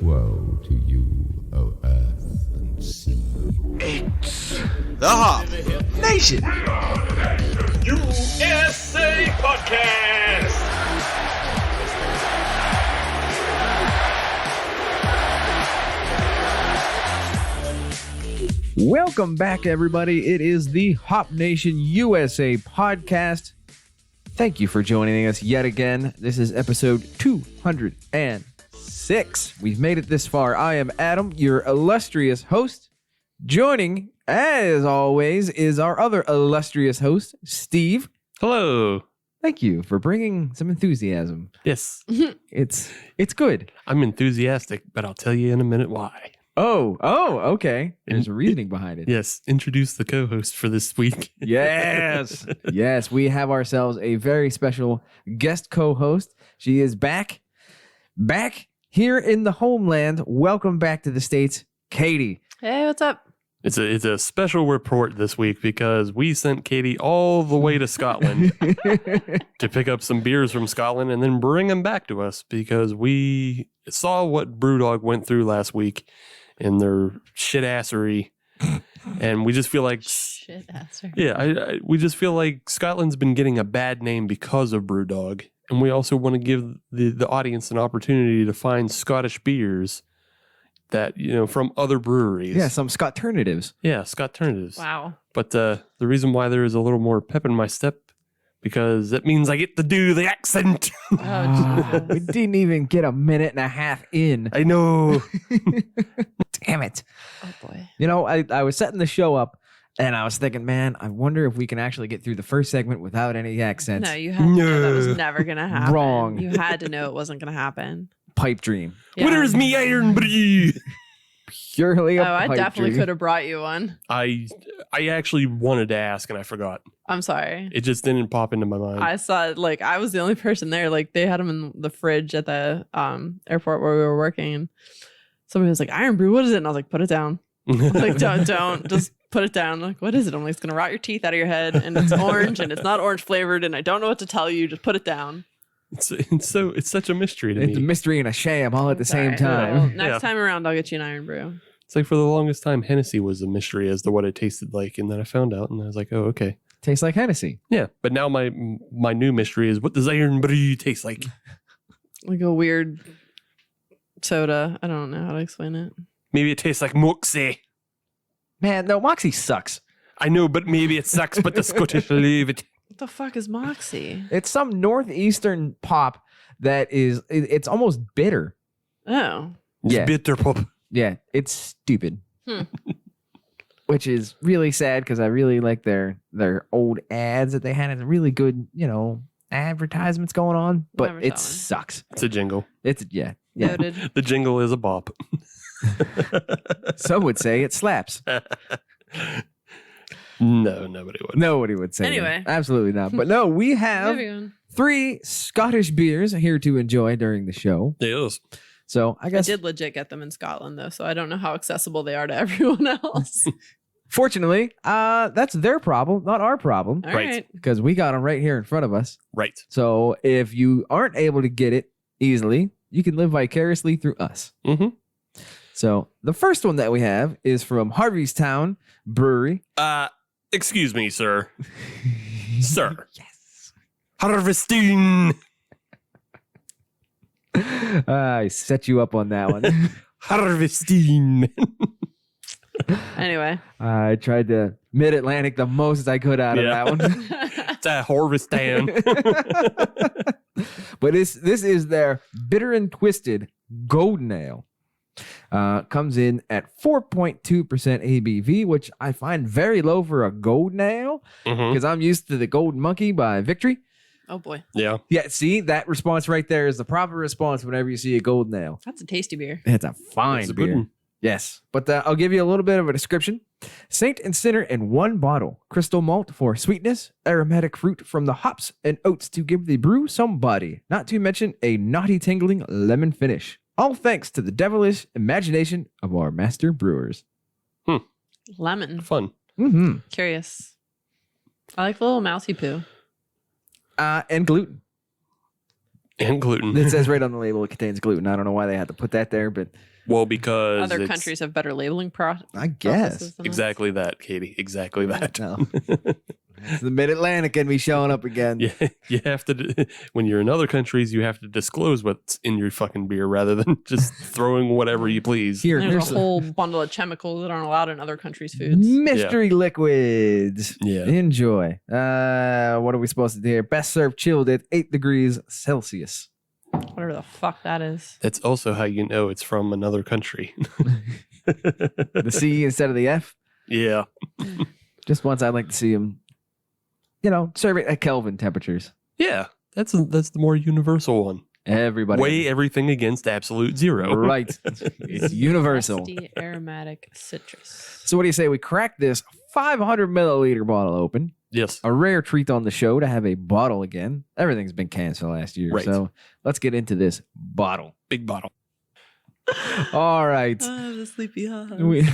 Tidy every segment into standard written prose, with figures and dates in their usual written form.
Woe to you, O earth and sea. It's the Hop Nation USA Podcast. Welcome back, everybody. It is the Hop Nation USA podcast. Thank you for joining us yet again. This is episode 206. We've made it this far. I am Adam, your illustrious host. Joining, as always, is our other illustrious host, Steve. Hello. Thank you for bringing some enthusiasm. Yes. It's good. I'm enthusiastic, but I'll tell you in a minute why. Oh, okay. There's a reasoning behind it. Yes. Introduce the co-host for this week. Yes. Yes, we have ourselves a very special guest co-host. She is back here in the homeland. Welcome back to the States, Katie. Hey, what's up? It's a special report this week because we sent Katie all the way to Scotland to pick up some beers from Scotland and then bring them back to us because we saw what Brewdog went through last week in their shit-assery. And we just feel like... Shit-assery. Yeah, we just feel like Scotland's been getting a bad name because of Brewdog. And we also want to give the audience an opportunity to find Scottish beers that, from other breweries. Yeah, some Scoternatives. Yeah, Scoternatives. Wow. But the reason why there is a little more pep in my step, because it means I get to do the accent. Oh, We didn't even get a minute and a half in. I know. Damn it. Oh, boy. I was setting the show up, and I was thinking, man, I wonder if we can actually get through the first segment without any accents. No, you had to know that was never going to happen. Wrong. You had to know it wasn't going to happen. Pipe dream. Yeah. Where's me iron brew? Purely a I pipe definitely dream. could have brought you one. I actually wanted to ask and I forgot. I'm sorry. It just didn't pop into my mind. I saw I was the only person there. They had them in the fridge at the airport where we were working. Somebody was like, "Iron brew, what is it?" And I was like, "Put it down." I was like, don't, just put it down. Like, what is it? I'm like, it's gonna rot your teeth out of your head, and it's orange, and it's not orange flavored, and I don't know what to tell you. Just put it down. It's such a mystery to It's a me. mystery and a sham all at the same Sorry. time. Well, next Yeah. time around, I'll get you an iron brew. It's like for the longest time, Hennessy was a mystery as to what it tasted like, and then I found out, and I was like, "Oh, okay, Tastes like Hennessy. yeah." But now my new mystery is, what does iron brew taste like? Like a weird soda. I don't know how to explain it. Maybe it tastes like Moxie. Man, no, Moxie sucks. I know, but maybe it sucks. But the Scottish love it. What the fuck is Moxie? It's some northeastern pop that is, it's almost bitter. Oh. It's Yeah. bitter pop. Yeah, it's stupid. Hmm. Which is really sad because I really like their old ads that they had. It's really good, advertisements going on, but Never it saw one. sucks. It's a jingle. It's, yeah. Noted. The jingle is a bop. Some would say it slaps. No, nobody would. Nobody would say Anyway. that. Absolutely not. But no, we have Moving on. 3 Scottish beers here to enjoy during the show. Yes. So I I guess, did legit get them in Scotland though, so I don't know how accessible they are to everyone else. fortunately, that's their problem, not our problem, All Right. right. because we got them right here in front of us. Right. So if you aren't able to get it easily, you can live vicariously through us. Mm-hmm. So the first one that we have is from Harviestoun Brewery. Excuse me, sir. Sir. Yes. Harviestoun. I set you up on that one. Harviestoun. Anyway. I tried to mid-Atlantic the most as I could out of Yeah. that one. It's a Harviestoun. But this is their bitter and twisted golden ale. Comes in at 4.2% ABV, which I find very low for a golden ale Mhm. because I'm used to the Golden Monkey by Victory. Oh boy. Yeah. Yeah, see, that response right there is the proper response whenever you see a golden ale. That's a tasty beer. It's a fine It's a good beer. one. Yes, but I'll give you a little bit of a description. Saint and Sinner in one bottle. Crystal malt for sweetness, aromatic fruit from the hops and oats to give the brew some body. Not to mention a naughty tingling lemon finish. All thanks to the devilish imagination of our master brewers. Lemon. Fun. Mm-hmm. And gluten. It says right on the label it contains gluten. I don't know why they had to put that there, but Well, because Other it's countries have better labeling I guess. processes than us. exactly that, Katie. Exactly that. No. It's the Mid-Atlantic can be showing up again. Yeah, you have to. When you're in other countries, you have to disclose what's in your fucking beer rather than just throwing whatever you please. Here, There's here's a whole bundle of chemicals that aren't allowed in other countries' foods. mystery liquids. Yeah. Enjoy. What are we supposed to do here? Best served chilled at 8 degrees Celsius. Whatever the fuck that is. That's also how you know it's from another country. The C instead of the F. Yeah. Just once I'd like to see them, serve it at Kelvin temperatures. Yeah. That's the more universal one. Everybody. Weigh everything against absolute zero. Right. It's universal. Zesty aromatic citrus. So what do you say we crack this 500 milliliter bottle open? Yes. A rare treat on the show to have a bottle again. Everything's been canceled last year. Right. So let's get into this bottle. Big bottle. All right. The sleepy eyes. We-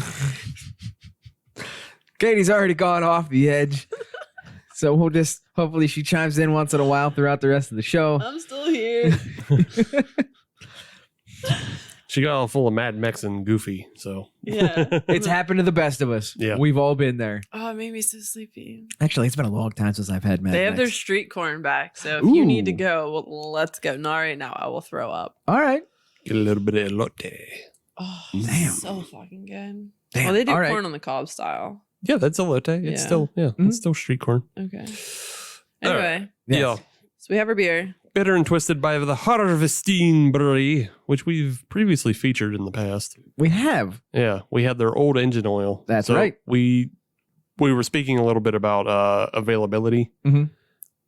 Katie's already gone off the edge. So we'll just, hopefully she chimes in once in a while throughout the rest of the show. I'm still here. She got all full of Mad Max and Goofy. So Yeah. It's happened to the best of us. Yeah. We've all been there. Oh, it made me so sleepy. Actually, it's been a long time since I've had Mad They have Max. their street corn back. So if you need to Ooh. go, well, let's go. Not right now. I will throw up. All right. get a little bit of elote. Oh, Damn. so fucking good. Damn. Well, they do All right. corn on the cob style. Yeah, that's elote. It's Yeah. still Mhm. it's still street corn. Okay. All right. Anyway, Yes. Yeah. so we have our beer. Bitter and twisted by the Harviestoun Brewery, which we've previously featured in the past. We have. Yeah, we had their old engine oil. That's right. We were speaking a little bit about availability. Mhm.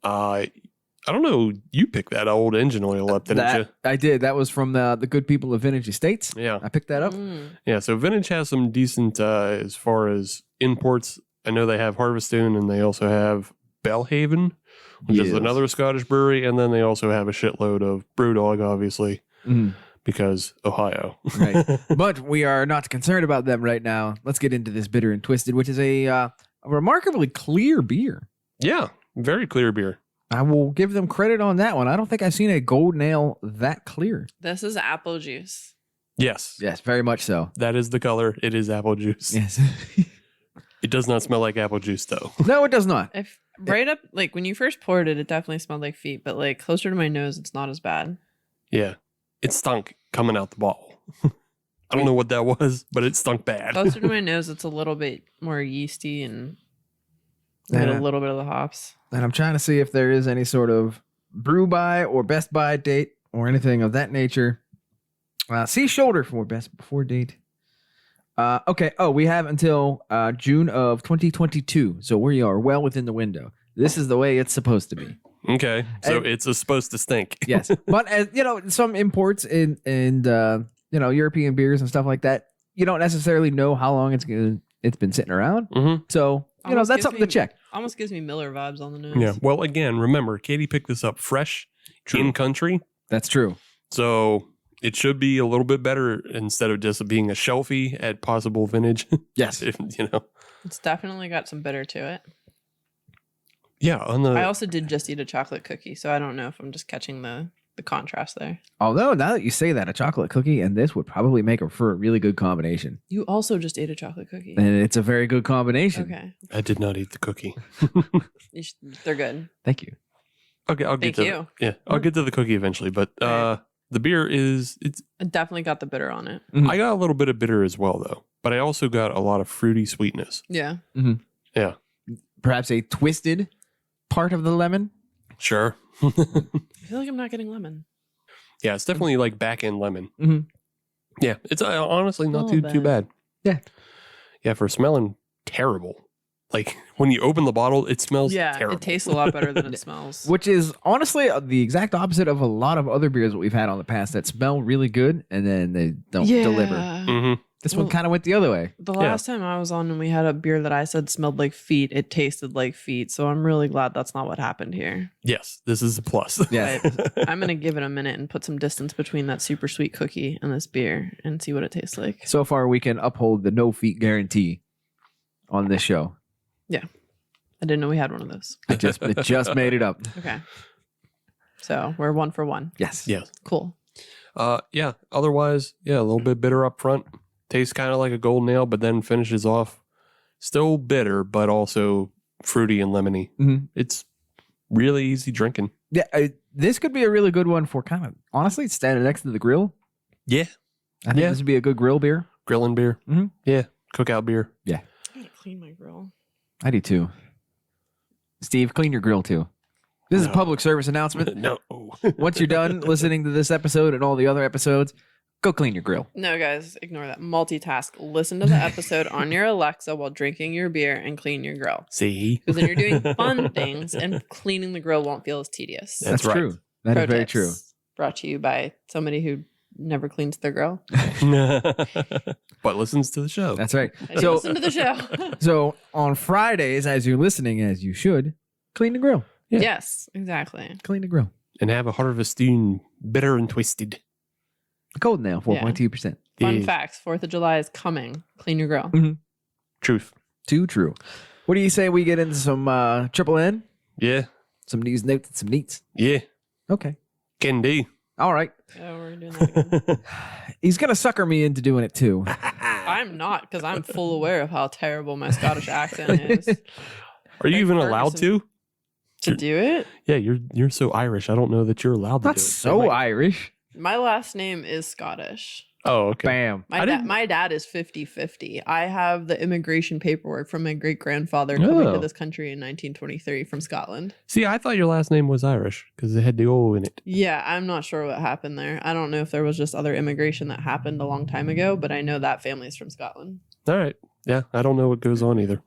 I don't know. You picked that old engine oil up, didn't you? I did. That was from the good people of Vintage Estates. Yeah, I picked that up. Mm. yeah. So Vintage has some decent as far as imports. I know they have Harviestoun and they also have Belle, which is Yes. another Scottish brewery, and then they also have a shitload of Brewdog, obviously, Mhm. because Ohio. Right. But we are not concerned about them right now. Let's get into this bitter and twisted, which is a remarkably clear beer. Yeah, very clear beer. I will give them credit on that one. I don't think I've seen a gold nail that clear. This is apple juice. Yes, Yes, very much so. that is the color. It is apple juice. Yes. It does not smell like apple juice, though. No, it does not. If right up, like when you first poured it, it definitely smelled like feet, but like closer to my nose, it's not as bad. Yeah, it stunk coming out the bottle. I don't know what that was, but it stunk bad. Closer to my nose, it's a little bit more yeasty and get Yeah. a little bit of the hops. And I'm trying to see if there is any sort of brew by or best by date or anything of that nature. See shoulder for best before date. Okay. Oh, we have until June of 2022. So we are well within the window. This is the way it's supposed to be. Okay, so And- it's supposed to stink. Yes. But as some imports and European beers and stuff like that, you don't necessarily know how long it's been sitting around. Mm-hmm. So, Almost that's gives something to me- check. Almost gives me Miller vibes on the nose. Yeah. Well, again, remember, Katie picked this up fresh in country, That's true. so it should be a little bit better instead of just being a shelfie at possible vintage. Yes. It's definitely got some bitter to it. Yeah. On the I also did just eat a chocolate cookie, so I don't know if I'm just catching the contrast there. Although now that you say that, a chocolate cookie and this would probably make for a really good combination. You also just ate a chocolate cookie. And it's a very good combination. Okay. I did not eat the cookie. They're good. Thank you. Okay, I'll get Thank to you. yeah, I'll get to the cookie eventually. But Right. the beer it's It definitely got the bitter on it. Mhm. I got a little bit of bitter as well though, but I also got a lot of fruity sweetness. Yeah. Yeah, Perhaps a twisted part of the lemon. sure. I feel like I'm not getting lemon. Yeah, it's definitely like back end lemon. Mhm. Yeah, it's honestly not Not too bad. Yeah. Yeah, for smelling terrible. Like when you open the bottle, it smells Yeah, terrible. it tastes a lot better than it smells. Which is honestly the exact opposite of a lot of other beers that we've had on the past that smell really good and then they don't deliver. Hmm. This Well, one kind of went the other way. The last time I was on and we had a beer that I said smelled like feet, it tasted like feet. So I'm really glad that's not what happened here. Yes, this is a plus. Yeah. I'm going to give it a minute and put some distance between that super sweet cookie and this beer and see what it tastes like. So far, we can uphold the no feet guarantee on this show. I didn't know we had one of those. It just made it up. Okay. So we're 1 for 1. Yes. Yeah. Cool. Yeah. Otherwise, yeah, a little bit bitter up front. Tastes kind of like a golden ale, but then finishes off still bitter, but also fruity and lemony. Mhm. It's really easy drinking. Yeah. This could be a really good one for kind of, honestly, standing next to the grill. Yeah. I think Yeah. this would be a good grill beer. Grilling beer. Mhm. Yeah. Cookout beer. I gotta clean my grill. I do too. Steve, clean your grill too. This is a No. public service announcement. No. Once you're done listening to this episode and all the other episodes, go clean your grill. No, guys, ignore that. Multitask. Listen to the episode on your Alexa while drinking your beer and clean your grill. See? Because then you're doing fun things and cleaning the grill won't feel as tedious. That's right. true. That is Pro very tips true. Brought to you by somebody who never cleans their grill. But listens to the show. That's right. I do So, listen to the show. so on Fridays, as you're listening, as you should, clean the grill. Yeah. Yes, exactly. Clean the grill. And have a Harviestoun bitter and twisted. Cold now, 4.2%. Fun Yeah. facts. 4th of July is coming. Clean your grill. Truth. Too true. What do you say we get into some triple N? Yeah. Some news notes and some neats? Yeah. Okay. Can do. All right. Oh, we're doing that again. He's going to sucker me into doing it too. I'm not, because I'm full aware of how terrible my Scottish accent is. Are you Like even allowed Ferguson. to? To do it? Yeah, you're so Irish. I don't know that you're allowed to Not do it. so Irish. My last name is Scottish. Oh, okay. Bam. My dad is 50-50. I have the immigration paperwork from my great-grandfather coming Oh. to this country in 1923 from Scotland. See, I thought your last name was Irish because it had the O in it. Yeah, I'm not sure what happened there. I don't know if there was just other immigration that happened a long time ago, but I know that family is from Scotland. All right. Yeah, I don't know what goes on either.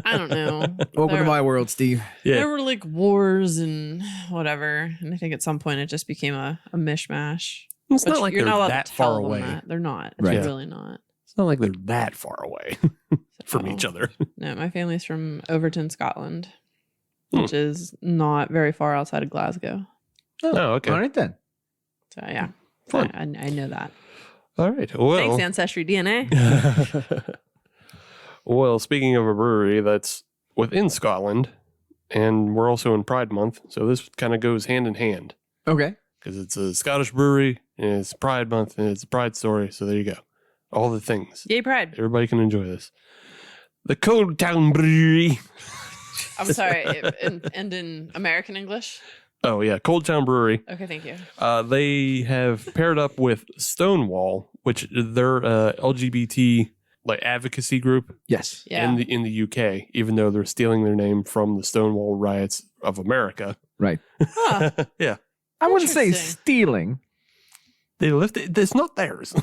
I don't know. Welcome There- to my world, Steve. Yeah. There were like wars and whatever, and I think at some point it just became a mishmash. It's But not like you're they're not allowed that to tell far them away. that. They're not. It's Right. really not. It's not like they're that far away from So- each other. No, my family's from Overton, Scotland, Hmm. which is not very far outside of Glasgow. Oh, okay. All right then. So yeah, Fun. I know that. All right. Well, Thanks, Ancestry DNA. well, speaking of a brewery that's within Scotland, and we're also in Pride Month, so this kind of goes hand in hand Okay. because it's a Scottish brewery and it's Pride Month and it's a Pride story. So there you go. All the things. Yay, Pride. Everybody can enjoy this. The Cold Town Brewery. I'm sorry. And in American English? Oh, yeah. Cold Town Brewery. Okay, thank you. They have paired up with Stonewall, which they're a LGBT like advocacy group Yes. Yeah. in the UK, even though they're stealing their name from the Stonewall riots of America. Right. Huh. Yeah. I wouldn't say Interesting. stealing. They lifted it's not theirs.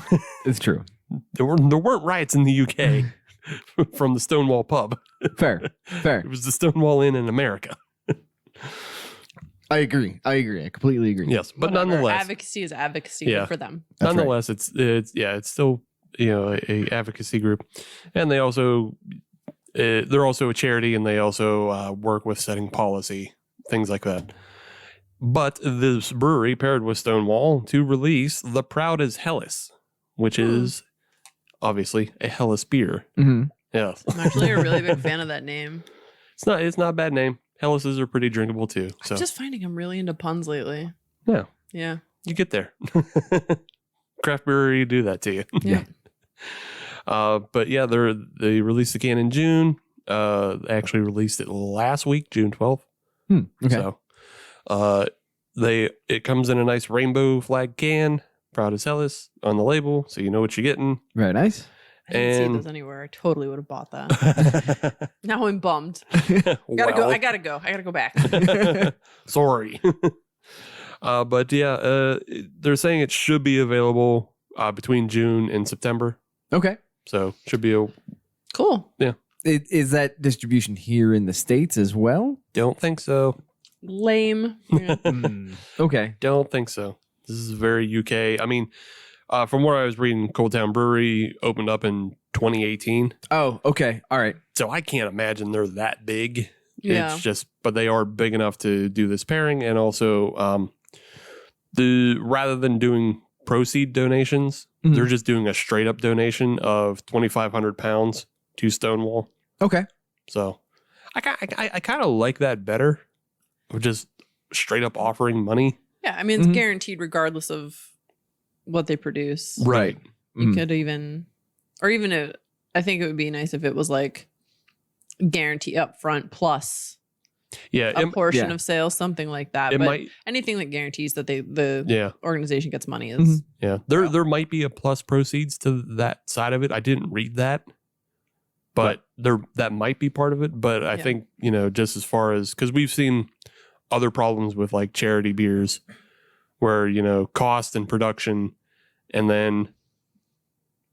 It's true. there weren't riots in the UK from the Stonewall pub. Fair. Fair. It was the Stonewall Inn in America. I agree. I completely agree. Yes, but Whatever. nonetheless, Advocacy is advocacy. Yeah. Good for them. That's nonetheless, it's still a advocacy group, and they also they're also a charity, and they also work with setting policy, things like that. But this brewery paired with Stonewall to release the Proud as Hellas, which is obviously a Hellas beer. Mm-hmm. Yes, I'm actually a really big fan of that name. it's not a bad name. Hellases are pretty drinkable too. So I'm just finding I'm really into puns lately. Yeah. Yeah. you get there. Craft brewery do that to you. Yeah. But yeah, they released the can in June. They actually released it last week, June 12th. Okay. So, it comes in a nice rainbow flag can, Proud as Hellas on the label, so you know what you're getting. Very nice. I didn't see And- those anywhere. I totally would have bought that. Now I'm bummed. Gotta go. I gotta go back. Sorry. But yeah, they're saying it should be available between June and September. Okay. So should be Cool. Is that distribution here in the States as well? don't think so. Lame. Yeah. Okay. Don't think so. This is very UK. I mean, from what I was reading, Cold Town Brewery opened up in 2018. Oh, okay. All right. So I can't imagine they're that big. Yeah. It's just, but they are big enough to do this pairing. And also, rather than doing proceed donations, Mhm. they're just doing a straight up donation of 2,500 pounds to Stonewall. Okay. So I kind of like that better. Of just straight up offering money. Yeah, I mean, it's guaranteed regardless of what they produce. Right. You could even, or even if, I think it would be nice if it was like guarantee up front plus a portion of sales, something like that. But anything that guarantees that the organization gets money is there might be a plus proceeds to that side of it. I didn't read that, but that might be part of it. But I think, you know, just as far as, because we've seen other problems with like charity beers where, you know, cost and production, and then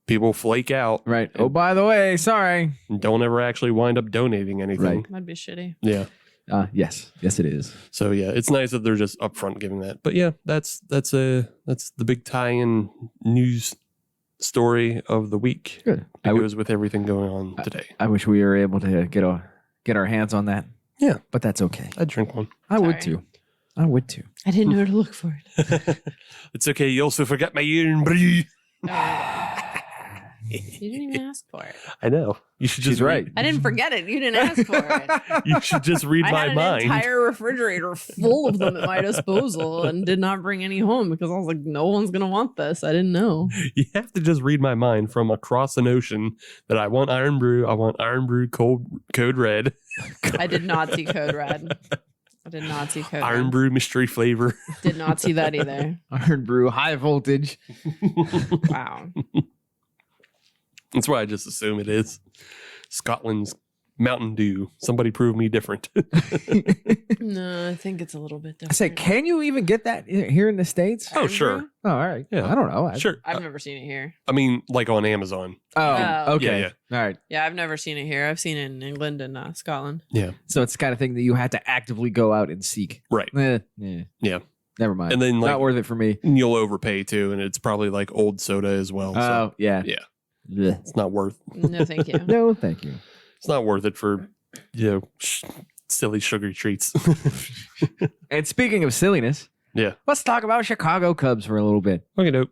people flake out. Right. Oh, by the way, sorry. Don't ever actually wind up donating anything. Right. That'd be shitty. Yeah. Yes, it is. So yeah, it's nice that they're just upfront giving that. But yeah, that's the big tie-in news story of the week. Good. It goes with everything going on today. I wish we were able to get our hands on that. Yeah, but that's okay. I'd drink one. I would too. I didn't know where to look for it. It's okay. You also forgot my AntBrew. You didn't even ask for it. I know. You should just right. I didn't forget it. You didn't ask for it. You should just read my mind. I had an entire refrigerator full of them at my disposal and did not bring any home because I was like, no one's going to want this. I didn't know. You have to just read my mind from across an ocean that I want AntBrew. I want AntBrew Code Red. I did not see Code Red. AntBrew mystery flavor. Did not see that either. AntBrew high voltage. Wow. That's why I just assume it is. Scotland's Mountain Dew. Somebody prove me different. No, I think it's a little bit different. I said, can you even get that here in the States? Oh, sure. Oh, all right. Yeah. I don't know. Sure. I've never seen it here. I mean, like on Amazon. Oh, okay. Yeah. All right. Yeah, I've never seen it here. I've seen it in England and Scotland. Yeah. So it's the kind of thing that you had to actively go out and seek. Right. Yeah. Never mind. And then, like, not worth it for me. You'll overpay too, and it's probably like old soda as well. Oh, yeah. Yeah. Blech. It's not worth. No, thank you. No, thank you. It's not worth it for, you know, silly sugary treats. And speaking of silliness, let's talk about Chicago Cubs for a little bit. Okay, dope.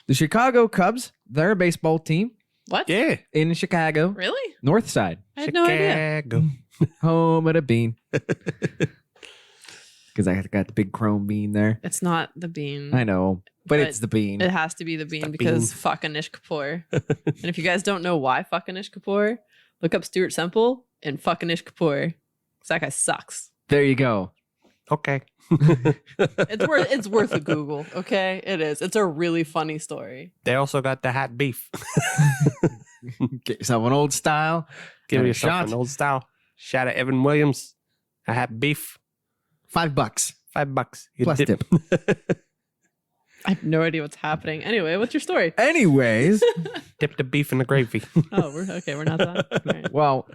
The Chicago Cubs, they're a baseball team What? Yeah. in Chicago, Really? North Side, I had no idea. Chicago. home of the bean. Because I got the big chrome bean there. It's not the bean. I know, but it's the bean. It has to be the bean because bean. fucking Ish Kapoor. And if you guys don't know why fucking Ish Kapoor, look up Stuart Semple and fucking Ish Kapoor. 'Cause that guy sucks. There you go. Okay. It's worth a Google. Okay, it is. It's a really funny story. They also got the hot beef. Get yourself an old style. Give and a yourself shot. an old style. Shout out Evan Williams. A hot beef. $5 $5. You plus tip. I have no idea what's happening. Anyway, what's your story? Anyways, Dip the beef in the gravy. Oh, we're not done. All right. well,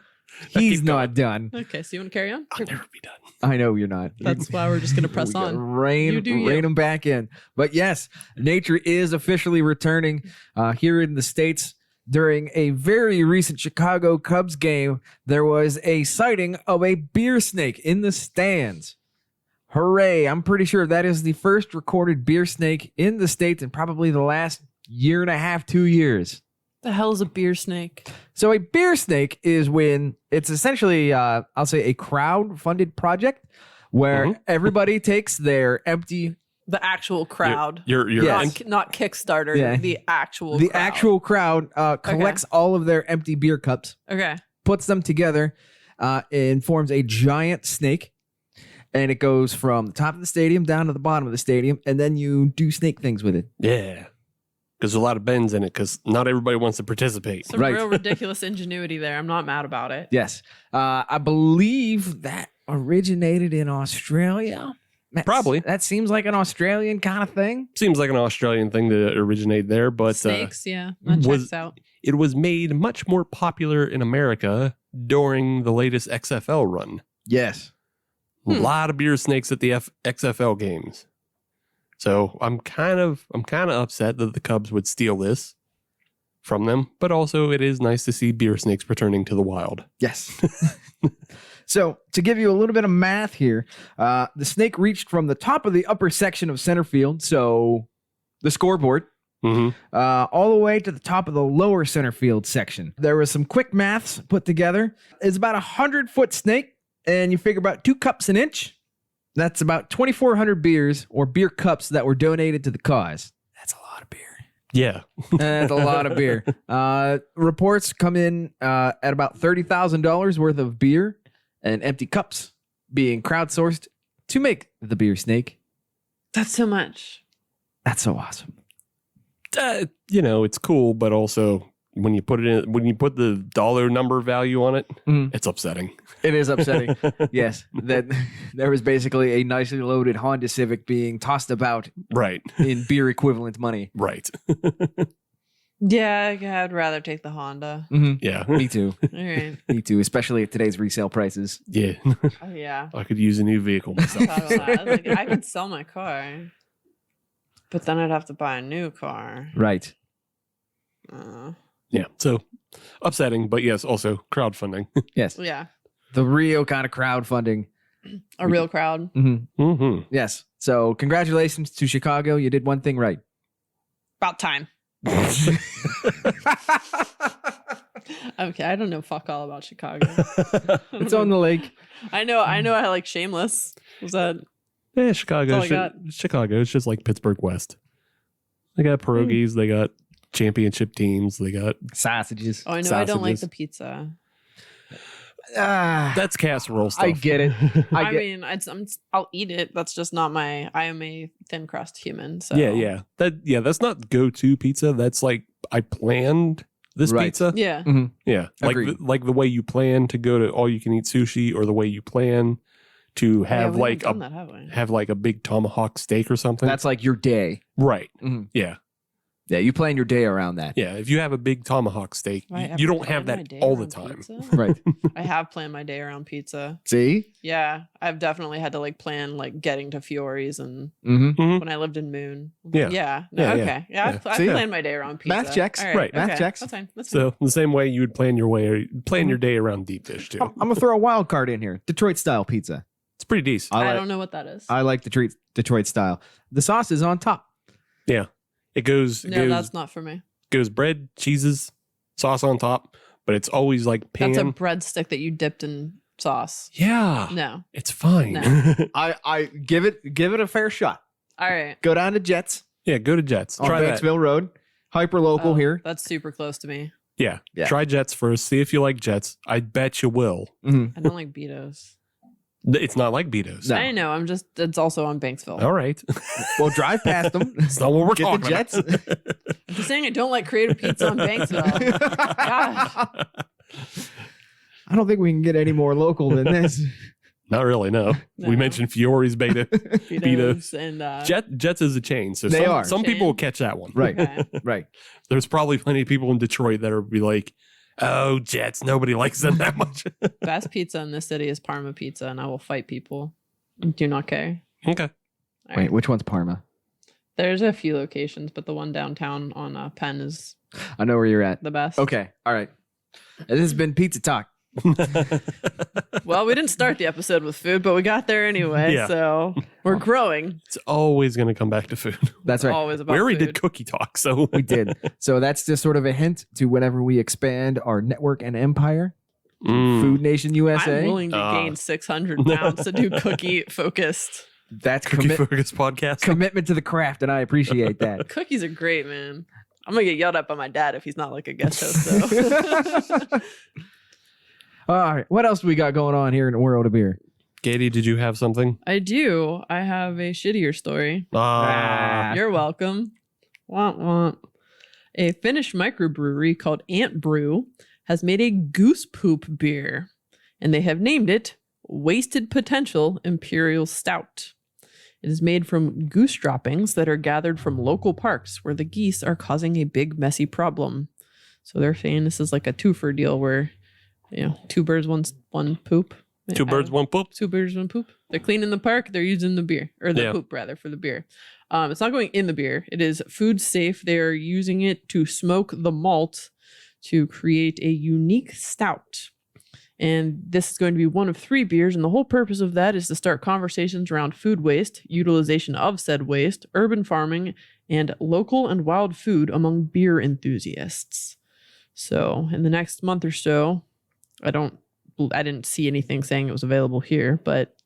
he's keep not done. Okay, so you want to carry on? I'll never be done. I know you're not. That's why we're just gonna press We gotta on. Rein You do you. them back in. But yes, nature is officially returning here in the States. During a very recent Chicago Cubs game, there was a sighting of a beer snake in the stands. Hooray. I'm pretty sure that is the first recorded beer snake in the States in probably the last year and a half, 2 years. The hell is a beer snake? So a beer snake is when it's essentially, I'll say, a crowd-funded project where everybody takes their empty... The actual crowd. You're Yes. Not Kickstarter. Yeah. The actual The crowd. actual crowd collects all of their empty beer cups, Okay. puts them together, and forms a giant snake. And it goes from the top of the stadium down to the bottom of the stadium, and then you do snake things with it. Yeah. Because there's a lot of bends in it because not everybody wants to participate. Some Right. real ridiculous ingenuity there. I'm not mad about it. Yes. I believe that originated in Australia. Probably. That seems like an Australian kind of thing. Seems like an Australian thing to originate there, but Snakes, yeah. That was- checks out. it was made much more popular in America during the latest XFL run. Yes. A lot of beer snakes at the XFL games. So I'm kind of upset that the Cubs would steal this from them, but also it is nice to see beer snakes returning to the wild. Yes. So to give you a little bit of math here, the snake reached from the top of the upper section of center field, so the scoreboard, all the way to the top of the lower center field section. There was some quick maths put together. It's about 100-foot snake, and you figure about 2 cups an inch. That's about 2,400 beers or beer cups that were donated to the cause. That's a lot of beer. Yeah. That's a lot of beer. Reports come in at about $30,000 worth of beer and empty cups being crowdsourced to make the beer snake. That's so much. That's so awesome. It's cool, but also when you put the dollar number value on it, it's upsetting. It is upsetting. Yes, that there was basically a nicely loaded Honda Civic being tossed about Right. in beer equivalent money. Right. Yeah, I'd rather take the Honda. Yeah. Me too. All right. Me too, especially at today's resale prices. Yeah. Oh, yeah. I could use a new vehicle myself. Talk about that. Like, I could sell my car, but then I'd have to buy a new car. Right. Yeah. So upsetting, but yes, also crowdfunding. Yes. Yeah. The real kind of crowdfunding. A real crowd. Mm-hmm. Yes. So congratulations to Chicago. You did one thing right. About time. Okay, I don't know fuck all about Chicago. It's on the lake. I know I like Shameless. Was that Yeah, Chicago. That's all I got. Chicago. It's just like Pittsburgh West. They got pierogies. They got championship teams. They got Sausages. Oh, I know I don't like Sausages. the pizza. that's casserole stuff. I get it. I mean, I'll eat it. That's just not my. I am a thin crust human. So Yeah. That's not go-to pizza. That's like I planned this Right. pizza. yeah. Yeah, Agreed. like the way you plan to go to all you can eat sushi, or the way you plan to have we like haven't done that, have we? have like a big tomahawk steak or something. That's like your day. right. Mhm. Yeah, Yeah, you plan your day around that. yeah. If you have a big tomahawk steak, Have I you ever don't have planned my that day all the around time. pizza? Right. I have planned my day around pizza. See? Yeah, I've definitely had to like plan like getting to Fiore's and Mm-hmm. when I lived in Moon. Yeah. Yeah. Yeah, No, yeah. okay. Yeah, Yeah. I've See? planned my day around pizza. Math checks. All Right. Math okay. checks. That's fine. That's fine. So the same way you would plan your day around deep dish too. I'm gonna throw a wild card in here. Detroit style pizza. It's pretty decent. I don't know what that is. I like Detroit style. The sauce is on top. It goes No, that's not for me. goes bread, cheeses, sauce on top, but it's always like pan. That's a breadstick that you dipped in sauce. Yeah, No. it's fine. No. I give it a fair shot. All right. Go down to Jets Yeah, go to Jets. on Try that. Batesville Road. Hyper local Oh, here. That's super close to me. Yeah. Yeah. Try Jets first. See if you like Jets. I bet you will. Mhm. I don't like Betos. It's not like Betos. No. I know. It's also on Banksville. All right. Well, drive past them. That's not what we're Get the talking Jets. about. I'm just saying I don't like creative pizza on Banksville. Gosh. I don't think we can get any more local than this. Not really, no. We No. mentioned Fiore's beta. Betos and Jets is a chain. So They are. some people will catch that one. Right. okay. Right. There's probably plenty of people in Detroit that will be like, oh, Jets, nobody likes them that much. Best pizza in this city is Parma pizza, and I will fight people. Do not care. Okay. All Wait, right. which one's Parma? There's a few locations, but the one downtown on Penn is I know where you're at. the best. Okay. All right. This has been Pizza Talk. Well, we didn't start the episode with food, but we got there anyway. Yeah. So we're growing. It's always going to come back to food. That's right. Always about We already food. did cookie talk, so We did. So that's just sort of a hint to whenever we expand our network and empire, Mm. Food Nation USA. I'm willing to gain 600 pounds to do cookie focused. That's Cookie Focus podcast. commitment to the craft, and I appreciate that. Cookies are great, man. I'm gonna get yelled at by my dad if he's not like a guest host, though. All right. What else do we got going on here in the world of beer? Katie, did you have something? I do. I have a shittier story. Ah, You're welcome. Womp womp. A Finnish microbrewery called AntBrew has made a goose poop beer, and they have named it Wasted Potential Imperial Stout. It is made from goose droppings that are gathered from local parks where the geese are causing a big messy problem. So they're saying this is like a twofer deal where, two birds, one poop. two birds, one poop. Two birds, one poop. They're cleaning the park. They're using the beer, or the Yeah. poop rather, for the beer. It's not going in the beer. It is food safe. They are using it to smoke the malt to create a unique stout. And this is going to be one of 3 beers. And the whole purpose of that is to start conversations around food waste, utilization of said waste, urban farming, and local and wild food among beer enthusiasts. So in the next month or so, I didn't see anything saying it was available here, but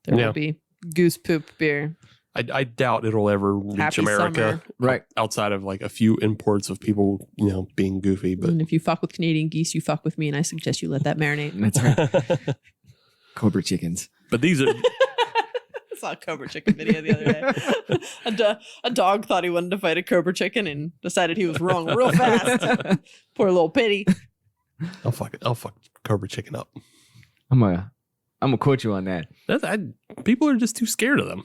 there Yeah. will be. goose poop beer. I doubt it'll ever reach Happy America, summer. Right. outside of like a few imports of people, being goofy. But And if you fuck with Canadian geese, you fuck with me, and I suggest you let that marinate. That's right. Cobra chickens. but these are I saw a cobra chicken video the other day. A dog thought he wanted to fight a cobra chicken and decided he was wrong real fast. Poor little pity. I'll fuck Cobra Chicken up. I'm gonna quote you on that. People are just too scared of them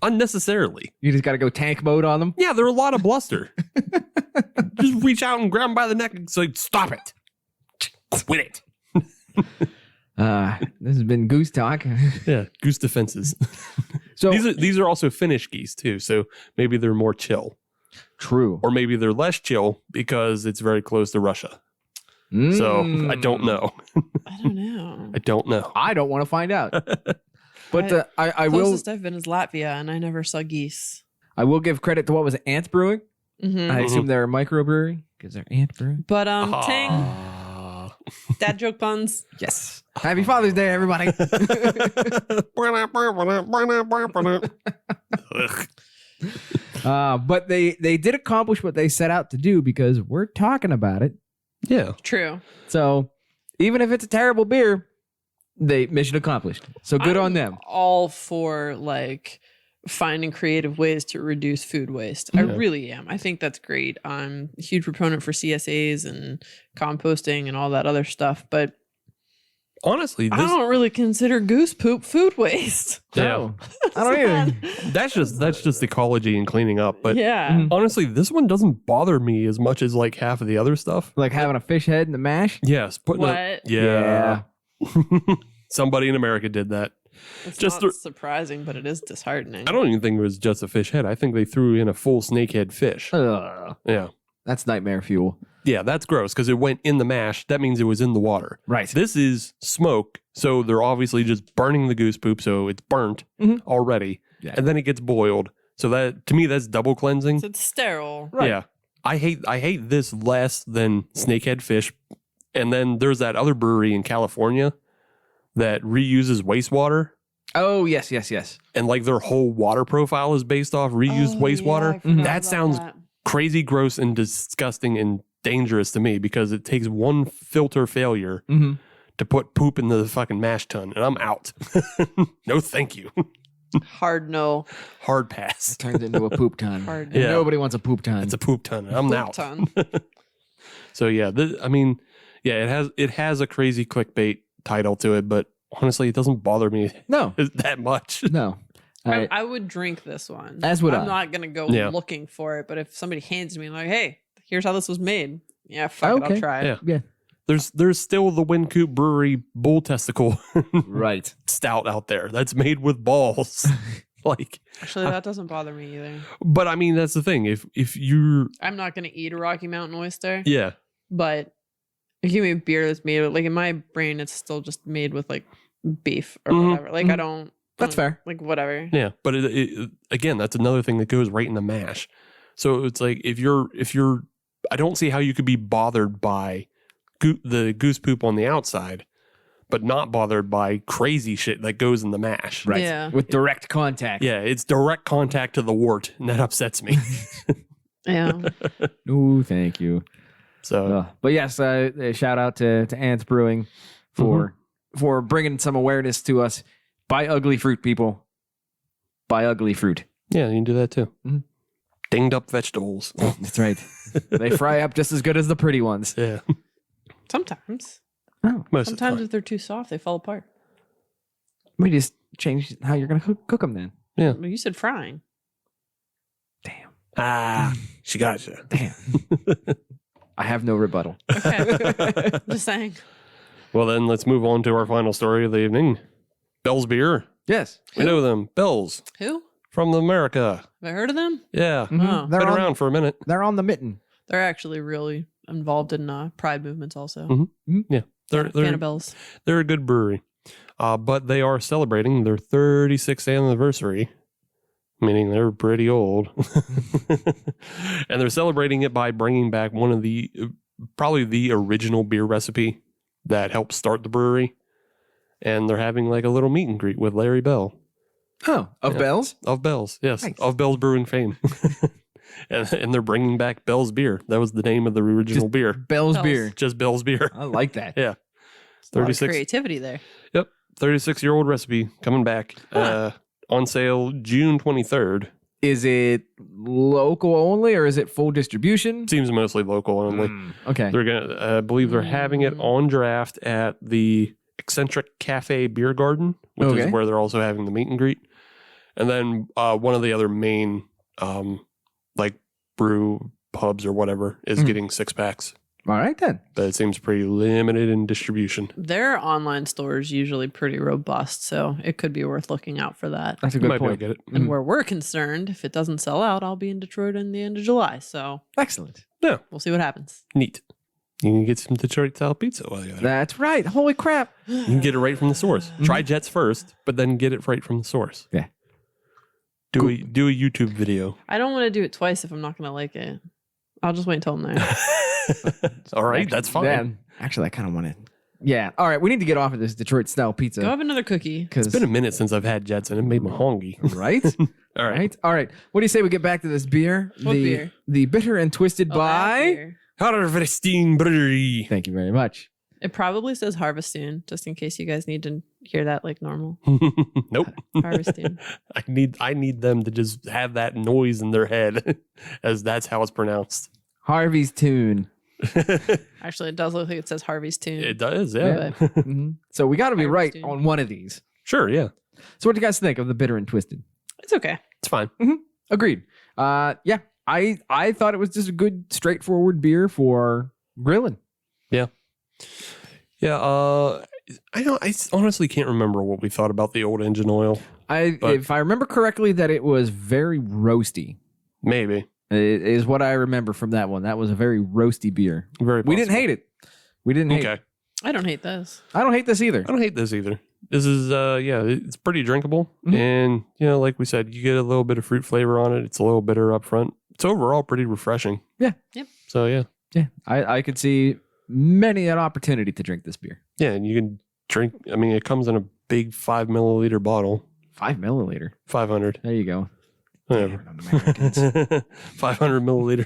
unnecessarily. You just got to go tank mode on them. Yeah, they're a lot of bluster. Just reach out and grab them by the neck and say, "Stop it! Quit it!" This has been Goose Talk. Yeah, goose defenses. So These are also Finnish geese too, so maybe they're more chill, true. or maybe they're less chill because it's very close to Russia. So I don't know. I don't know. I don't know. I don't want to find out. But I will. Closest I've been is Latvia, and I never saw geese. I will give credit to what was it, AntBrewing. Mm-hmm. I assume they're a microbrewery because they're AntBrewing. But ting, dad joke puns. Yes. Happy Father's Day, everybody. But they did accomplish what they set out to do because we're talking about it. Yeah. True. So even if it's a terrible beer, they mission accomplished. So good on them. All for like finding creative ways to reduce food waste. I really am. I think that's great. I'm a huge proponent for CSAs and composting and all that other stuff, but Honestly, I don't really consider goose poop food waste. No, I don't either. that's just ecology and cleaning up. But Yeah. honestly, this one doesn't bother me as much as like half of the other stuff. Like having a fish head in the mash. Yes, putting What? yeah. Somebody in America did that. It's Just not surprising, but it is disheartening. I don't even think it was just a fish head. I think they threw in a full snakehead fish. Ugh, Yeah. that's nightmare fuel. Yeah, that's gross because it went in the mash. That means it was in the water. Right. This is smoke, so they're obviously just burning the goose poop, so it's burnt already, Yeah. and then it gets boiled. So that to me, that's double cleansing. It's sterile. Right. Yeah, I hate this less than snakehead fish. And then there's that other brewery in California that reuses wastewater, Oh, yes. and like their whole water profile is based off reused wastewater. That sounds crazy, gross, and disgusting and dangerous to me because it takes one filter failure to put poop in the fucking mash tun, and I'm out. No, thank you. Hard no. Hard pass. Turns into a poop ton. Hard And Yeah. Nobody wants a poop ton. It's a poop ton. I'm Poop out. ton. So yeah, it has a crazy clickbait title to it, but honestly, it doesn't bother me no. that much. No. I would drink this one. As would I. I'm not gonna go Yeah. looking for it, but if somebody hands me like, "Hey, here's how this was made," yeah, fuck it, Okay. I'll try it. Yeah. Yeah. There's still the Wincoop Brewery bull testicle Right. stout out there that's made with balls. Like, Actually, that doesn't bother me either. but I mean, that's the thing. If you're, I'm not gonna eat a Rocky Mountain oyster, yeah, but if you give me a beer that's made with, like in my brain, it's still just made with like beef or whatever. Like I don't. That's fair. Like whatever. yeah. But it again, that's another thing that goes right in the mash. So it's like if you're, I don't see how you could be bothered by the goose poop on the outside, but not bothered by crazy shit that goes in the mash. Right. Yeah. With direct contact. Yeah, it's direct contact to the wart, and that upsets me. Yeah. No, thank you. So But yes, shout out to Ants Brewing for bringing some awareness to us. Buy ugly fruit, people. Buy ugly fruit. yeah, you can do that too. Mhm. Dinged up vegetables. That's right. They fry up just as good as the pretty ones. Yeah, Sometimes. Oh, most of the Sometimes time. if they're too soft, they fall apart. we just change how you're going to cook them then. Well, you said frying. Damn. Ah, she got you. Damn. I have no rebuttal. Okay. Just saying. Well, then let's move on to our final story of the evening. Bell's beer. Yes. We know them. Bell's Who? from America. Have I heard of them? Yeah, Oh. They're been on, around for a minute. They're on the mitten. They're actually really involved in pride movements also. Yeah, Fan they're of Bells. they're a good brewery, but they are celebrating their 36th anniversary, meaning they're pretty old, and they're celebrating it by bringing back one of the probably the original beer recipe that helped start the brewery, and they're having like a little meet and greet with Larry Bell. Oh, of Yeah. Belle's? Of Belle's, yes. Nice. Of Belle's Brewing fame. and they're bringing back Belle's beer. That was the name of the original beer. Belle's Belle's. beer. Just Belle's beer. I like that. Yeah. A lot of 36. creativity there. Yep. 36-year-old recipe coming back. On sale June 23rd. Is it local only or is it full distribution? Seems mostly local only. Okay. They're gonna, I believe they're having it on draft at the Eccentric Cafe Beer Garden, which Okay. is where they're also having the meet and greet. And then one of the other main, like brew pubs or whatever, is getting 6-packs. All right then. But it seems pretty limited in distribution. Their online store is usually pretty robust, so it could be worth looking out for that. That's a You good might be able point. to get it. And where we're concerned, if it doesn't sell out, I'll be in Detroit in the end of July. So Excellent. Yeah, we'll see what happens. neat. You can get some Detroit style pizza while you're there. That's right. Holy crap. You can get it right from the source. Try Jets first, but then get it right from the source. Yeah. Do a YouTube video. I don't want to do it twice if I'm not going to like it. I'll just wait until I'm there. All right, that's fine. Yeah. Actually, I kind of want to. Yeah. All right. We need to get off of this Detroit style pizza. Go have another cookie. It's been a minute since I've had Jets and it made me hungry. Right? All right. Right. All right. What do you say we get back to this beer? What beer? The bitter and twisted Oh, that by. beer. Harviestoun Brewery. Thank you very much. It probably says Harviestoun, just in case you guys need to hear that like normal. Nope. Harviestoun. I need them to just have that noise in their head as that's how it's pronounced. Harviestoun. Actually, it does look like it says Harviestoun. It does, yeah. Mhm. So we got to be right Harviestoun. on one of these. Sure, yeah. So what do you guys think of the bitter and twisted? It's okay. It's fine. Agreed. Yeah. I thought it was just a good, straightforward beer for grilling. Yeah, I honestly can't remember what we thought about the old engine oil. But- If I remember correctly, that it was very roasty. Maybe. It is what I remember from that one. That was a very roasty beer. Very We didn't possible. hate it. We didn't hate it. Okay. I don't hate this. I don't hate this either. I don't hate this either. This is it's pretty drinkable. Mhm. And like we said, you get a little bit of fruit flavor on it. It's a little bitter up front. It's overall pretty refreshing. Yeah. Yep. So yeah. Yeah. I could see many an opportunity to drink this beer. Yeah, and you can drink it comes in a big 5 milliliter bottle. 5 milliliter. 500. There you go. Whatever. Damn it, Americans. 500 milliliter.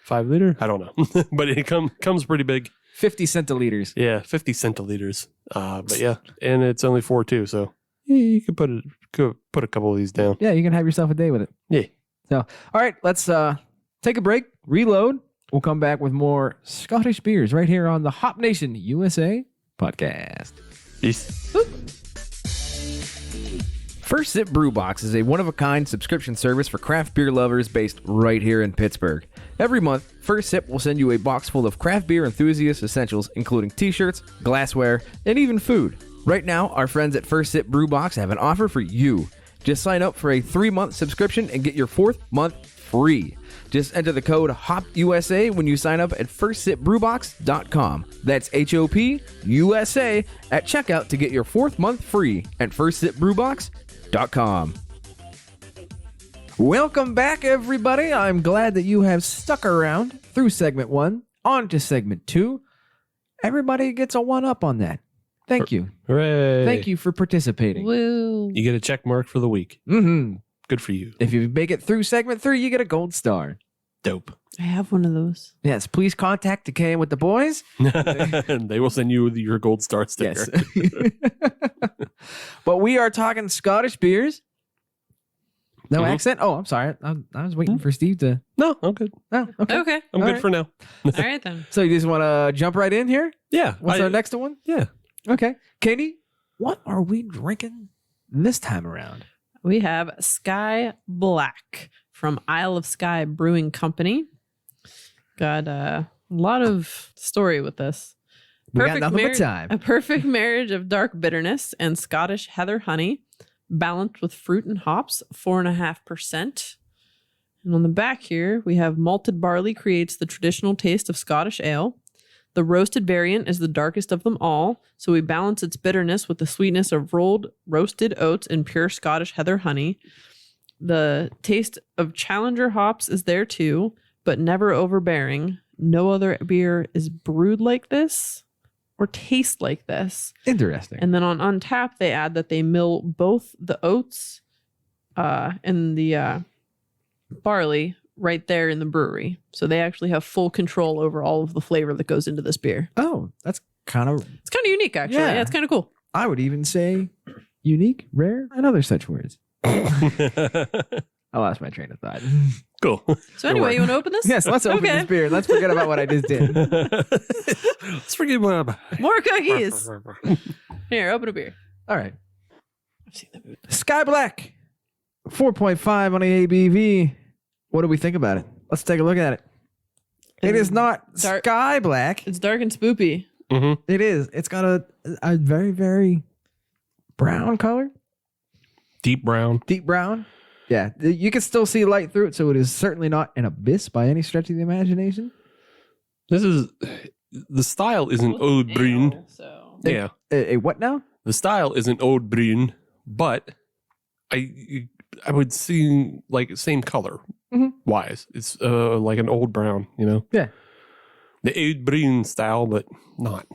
5 liter? I don't know. But it comes pretty big. 50 centiliters. Yeah, 50 centiliters. But yeah, and it's only 4 too, so yeah, you could put a couple of these down. Yeah, you can have yourself a day with it. Yeah. So, all right, let's take a break, reload. We'll come back with more Scottish beers right here on the Hop Nation USA podcast. Peace. First Sip Brew Box is a one-of-a-kind subscription service for craft beer lovers based right here in Pittsburgh. Every month, First Sip will send you a box full of craft beer enthusiast essentials, including t-shirts, glassware, and even food. Right now, our friends at First Sip Brew Box have an offer for you. Just sign up for a 3-month subscription and get your 4th month free. Just enter the code HOPUSA when you sign up at firstsipbrewbox.com. That's HOPUSA at checkout to get your 4th month free at firstsipbrewbox.com. Welcome back, everybody. I'm glad that you have stuck around through segment 1 on to segment 2. Everybody gets a 1-up on that. Thank you. Hooray. Thank you for participating. Woo. You get a check mark for the week. Mm-hmm. Good for you. If you make it through segment 3, you get a gold star. Dope. I have one of those. Yes, please contact Decay with the boys. And they will send you your gold star sticker. Yes. But we are talking Scottish beers. No Mhm. accent? Oh, I'm sorry. I was waiting for Steve to. No, I'm good. Oh, okay. Okay. I'm All good right. for now. All right then. So you just want to jump right in here? Yeah. What's our next one? Yeah. Okay. Katie, what are we drinking this time around? We have Skye Black from Isle of Skye Brewing Company. Got a lot of story with this. We got nothing but marriage- time. A perfect marriage of dark bitterness and Scottish heather honey, balanced with fruit and hops, 4.5%. And on the back here, we have malted barley creates the traditional taste of Scottish ale. The roasted variant is the darkest of them all, so we balance its bitterness with the sweetness of rolled roasted oats and pure Scottish heather honey. The taste of Challenger hops is there too, but never overbearing. No other beer is brewed like this or taste like this. Interesting. And then on Untapped, they add that they mill both the oats in the barley right there in the brewery. So they actually have full control over all of the flavor that goes into this beer. Oh, that's kind of. It's kind of unique, actually. Yeah. Yeah, it's kind of cool. I would even say unique, rare, and other such words. I lost my train of thought. Cool. So anyway, you want to open this? Yes, let's open this beer. Let's forget about what I just did. Let's forget about More cookies. Here, open a beer. All right. I've seen the movie. Sky Black, 4.5 on the ABV. What do we think about it? Let's take a look at it. It is not Dark- Sky Black. It's dark and spoopy. Mm-hmm. It is. It's got a very, very brown color. Deep brown. Deep brown. Yeah. You can still see light through it, so it is certainly not an abyss by any stretch of the imagination. This is the style isn't old brune. Ale, so Yeah, A what now? the style isn't old brune, but I would see like same color Mhm. wise. It's like an old brown, you know. Yeah. The old brune style, but not.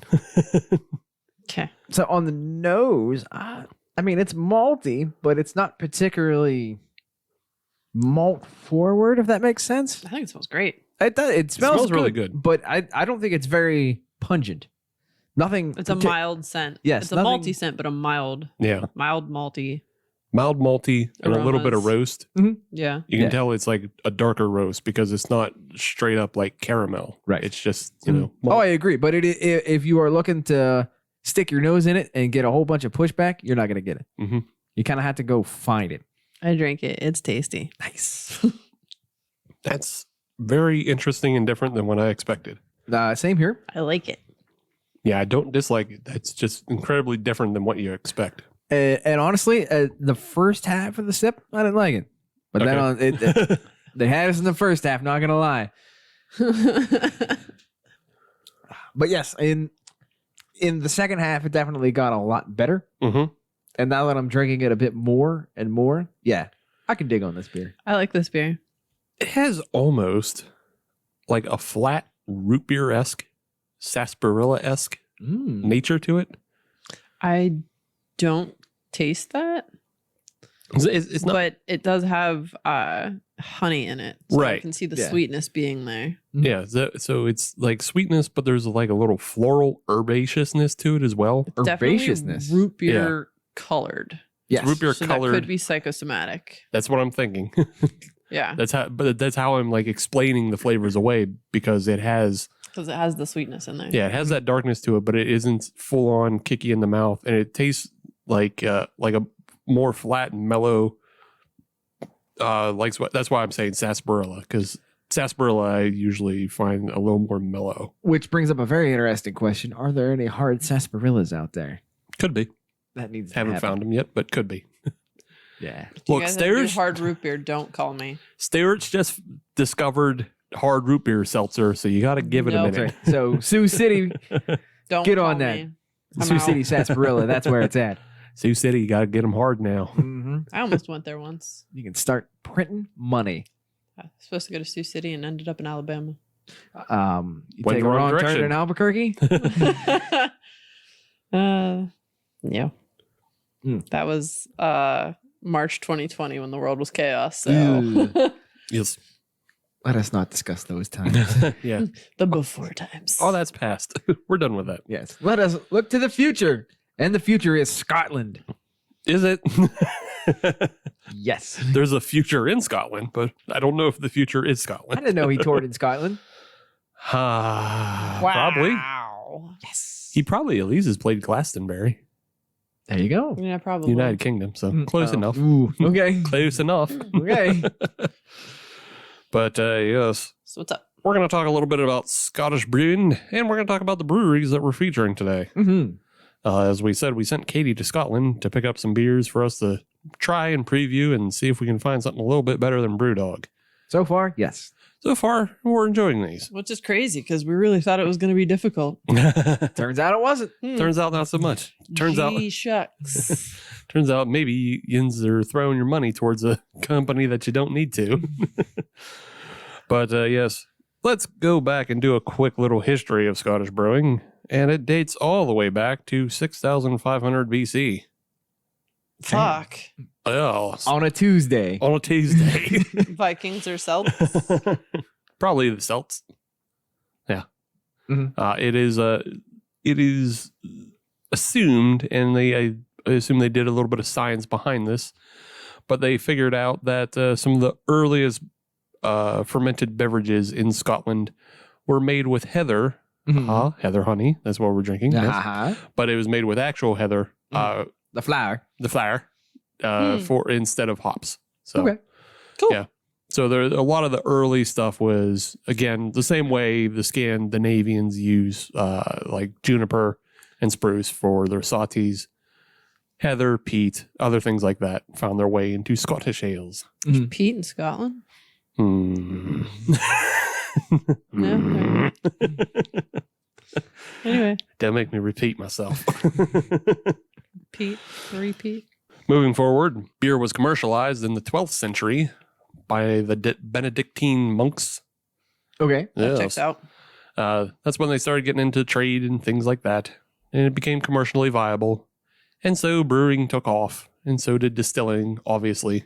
okay. So on the nose, I mean, it's malty, but it's not particularly malt forward, if that makes sense. I think it smells great. It does. It smells really good. but I don't think it's very pungent. Nothing. It's a mild scent. Yes, It's a nothing- malty scent, but a mild Yeah, malty. mild malty and a little bit of Aromas. roast. Yeah. You can Yeah. tell it's like a darker roast because it's not straight up like caramel. Right. It's just you know. Oh, I agree. But if you are looking to stick your nose in it and get a whole bunch of pushback, you're not going to get it. Mhm. You kind of have to go find it. I drank it. It's tasty. Nice. That's very interesting and different than what I expected. Same here. I like it. Yeah, I don't dislike it. That's just incredibly different than what you expect. And honestly, the first half of the sip, I didn't like it. But then on they had us in the first half. Not gonna lie. But yes, in the second half, it definitely got a lot better. Mm-hmm. And now that I'm drinking it a bit more and more, yeah, I can dig on this beer. I like this beer. It has almost like a flat root beer-esque, sarsaparilla-esque nature to it. I don't taste that, It's not but it does have honey in it. So I Right. can see the Yeah. sweetness being there. yeah. So it's like sweetness, but there's like a little floral herbaceousness to it as well. Herbaceousness. Definitely root beer colored. Yes. Root beer So colored. that could be psychosomatic. That's what I'm thinking. Yeah. That's how I'm like explaining the flavors away because it has Because it has the sweetness in there. it has that darkness to it, but it isn't full on kicky in the mouth, and it tastes like a more flat and mellow. That's why I'm saying sarsaparilla, because sarsaparilla I usually find a little more mellow. Which brings up a very interesting question. Are there any hard sarsaparillas out there? Could be. That needs to Haven't happen. found them yet, but could be. Yeah. If you Look, guys have to do Stairs. hard root beer, don't call me. Stewart's just discovered hard root beer seltzer, so you got to give it Nope. a That's minute. right. So Sioux City, Don't Get call on that. me. I'm Sioux out. City sarsaparilla. That's where it's at. Sioux City, you got to get them hard now. Mm-hmm. I almost went there once. You can start printing money. I was supposed to go to Sioux City and ended up in Alabama. You Went take the a wrong wrong turn direction. in Albuquerque. Yeah. Mm. That was March 2020 when the world was chaos. So Ew. Yes. Let us not discuss those times. Yeah. the before times. All that's past. We're done with that. Yes. Let us look to the future. And the future is Scotland. Is it? Yes. There's a future in Scotland, but I don't know if the future is I Scotland. didn't know he toured in Scotland. Probably. Wow. Yes. He probably at least has played Glastonbury, There you go. Yeah, probably. United Kingdom. So close Oh. enough. Ooh, okay. Close enough. Okay. But yes, So what's up? we're going to talk a little bit about Scottish brewing, and we're going to talk about the breweries that we're featuring today. Mm-hmm. As we said, we sent Katie to Scotland to pick up some beers for us to try and preview and see if we can find something a little bit better than Brewdog. So far, yes. So far, we're enjoying these. Which is crazy because we really thought it was going to be difficult. Turns out it wasn't. Turns out not so much. Turns Gee shucks. out maybe yins are throwing your money towards a company that you don't need to. But yes, let's go back and do a quick little history of Scottish brewing, and it dates all the way back to 6,500 BC. Fuck. Oh, On a Tuesday. on a Tuesday. Vikings or Celts? Probably the Celts. Yeah. Mhm. It is assumed, and I assume they did a little bit of science behind this, but they figured out that some of the earliest fermented beverages in Scotland were made with heather. Mhm. Heather honey. That's what we're drinking. Yes. Uh-huh. But it was made with actual heather, The flour. the flour, for instead of hops. So, Okay. Cool. Yeah. So there, a lot of the early stuff was, again, the same way the Scandinavians use like juniper and spruce for their sautés. Heather, peat, other things like that found their way into Scottish ales. Pete in Scotland? Hmm. No. Anyway, Don't make me repeat myself. Pete, repeat. Moving forward, beer was commercialized in the 12th century by the Benedictine monks. Okay. That Yes. checks out. That's when they started getting into trade and things like that. And it became commercially viable. And so brewing took off. And so did distilling, obviously,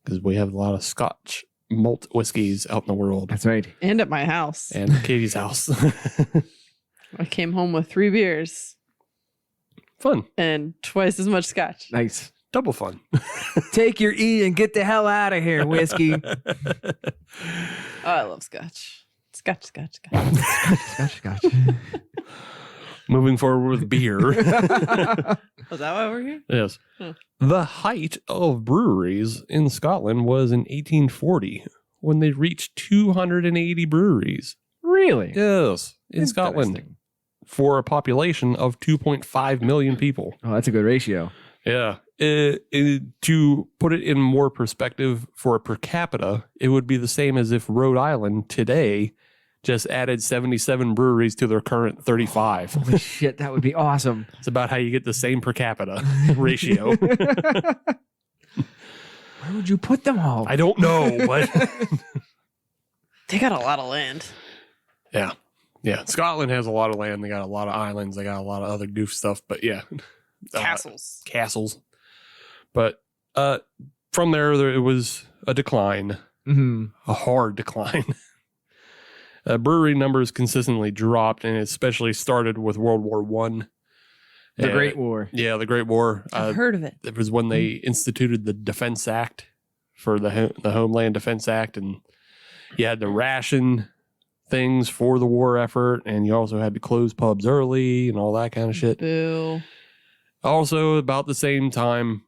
because we have a lot of Scotch malt whiskeys out in the world. That's right. And at my house. And Katie's house. I came home with 3 beers Fun. and twice as much scotch. Nice. Double fun. Take your E and get the hell out of here, whiskey. Oh, I love scotch. Scotch. Scotch. Moving forward with beer. Was that why we're here? Yes. Huh. The height of breweries in Scotland was in 1840 when they reached 280 breweries. Really? Yes. In Scotland Interesting. for a population of 2.5 million people. Oh, that's a good ratio. Yeah. To put it in more perspective for a per capita, it would be the same as if Rhode Island today just added 77 breweries to their current 35. Holy shit, that would be awesome. It's about how you get the same per capita ratio. Where would you put them all? I don't know, but They got a lot of land. yeah. Yeah. Scotland has a lot of land. They got a lot of islands. They got a lot of other goof stuff, but yeah. Castles. Castles. But from there, it was a decline, a hard decline. Brewery numbers consistently dropped, and it especially started with World War I. The Great War. Yeah, the Great War. I've heard of it. It was when they instituted the Defense Act for the Homeland Defense Act, and you had to ration things for the war effort, and you also had to close pubs early and all that kind of shit. Boo. Also, about the same time,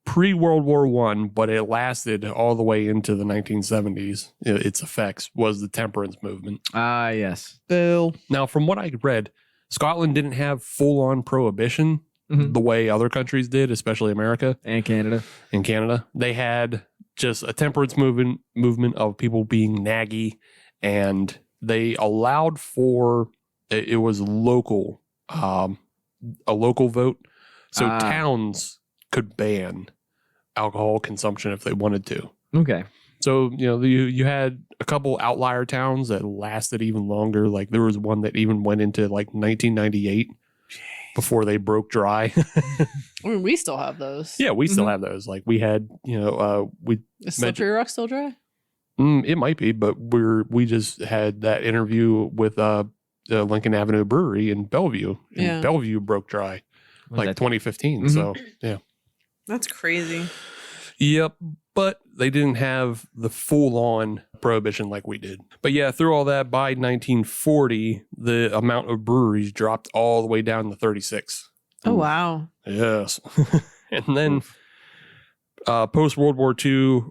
pre-World War I, but it lasted all the way into the 1970s. Its effects was the temperance movement. Ah, yes. Boo. Now, from what I read, Scotland didn't have full-on prohibition the way other countries did, especially America And Canada. and Canada. They had just a temperance movement of people being naggy, and they allowed for it was local, a local vote, so towns could ban alcohol consumption if they wanted to. Okay. So, you had a couple outlier towns that lasted even longer. Like there was one that even went into like 1998 before they broke dry. I mean, we still have those. Yeah, we still have those. Like we had, Is Slippery Rock still dry? it might be, but we just had that interview with the Lincoln Avenue Brewery in Bellevue. And Yeah. Bellevue broke dry like 2015. So, yeah. That's crazy. Yep. But they didn't have the full-on prohibition like we did. But yeah, through all that, by 1940, the amount of breweries dropped all the way down to 36. Oh, wow. Yes. And then post-World War II,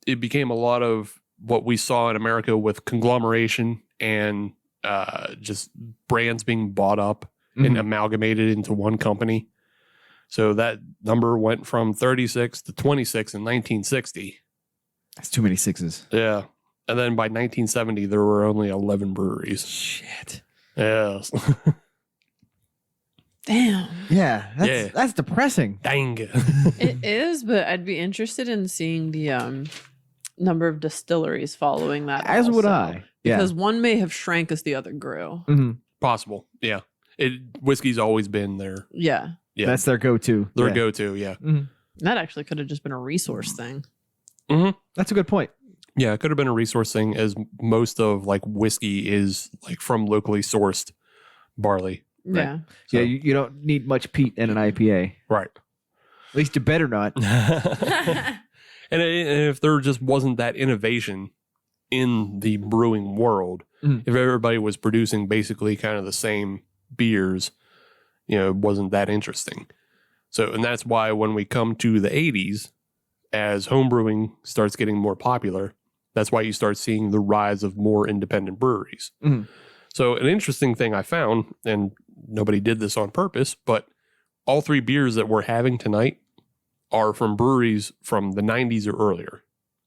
it became a lot of what we saw in America with conglomeration and just brands being bought up and amalgamated into one company. So that number went from 36 to 26 in 1960. That's too many sixes. Yeah. And then by 1970, there were only 11 breweries. Shit. Yes. Damn. Yeah. That's depressing. Dang. It is, but I'd be interested in seeing the number of distilleries following that. As would also. I. Yeah. Because one may have shrank as the other grew. Possible. Yeah. Whiskey's always been there. Yeah. Yeah. That's their go-to. Their Yeah. go-to, yeah. That actually could have just been a resource thing. That's a good point. Yeah, it could have been a resource thing, as most of like whiskey is like from locally sourced barley. Yeah. So- Yeah, you don't need much peat in an IPA. Right. At least you better not. And if there just wasn't that innovation in the brewing world, Mhm. if everybody was producing basically kind of the same beers, it wasn't that interesting. So, and that's why when we come to the 80s, as homebrewing starts getting more popular, that's why you start seeing the rise of more independent breweries. Mhm. So an interesting thing I found, and nobody did this on purpose, but all three beers that we're having tonight are from breweries from the 90s or earlier.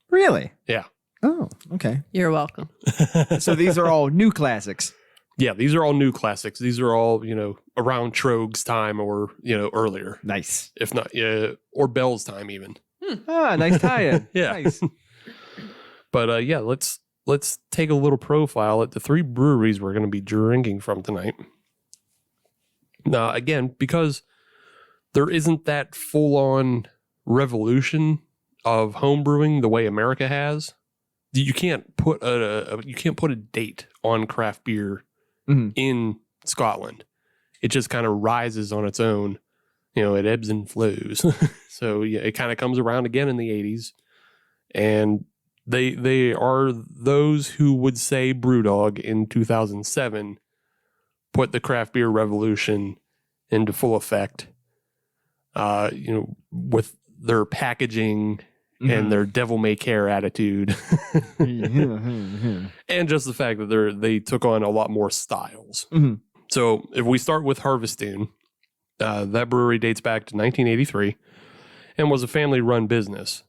Really? Yeah. Oh, okay. You're welcome. So these are all new classics. Yeah, these are all new classics. These are all, around Trogue's time or, earlier, Nice. if not, or Belle's time even. Ah, nice tie-in. Yeah. Nice. But let's take a little profile at the three breweries we're going to be drinking from tonight. Now, again, because there isn't that full-on revolution of homebrewing the way America has, you can't put a date on craft beer Mhm. in Scotland. It just kind of rises on its own. It ebbs and flows. So yeah, it kind of comes around again in the 80s, and they are those who would say Brewdog in 2007 put the craft beer revolution into full effect. With their packaging and their devil may care attitude, and just the fact that they took on a lot more styles. Mhm. So if we start with Harviestoun, that brewery dates back to 1983 and was a family-run business.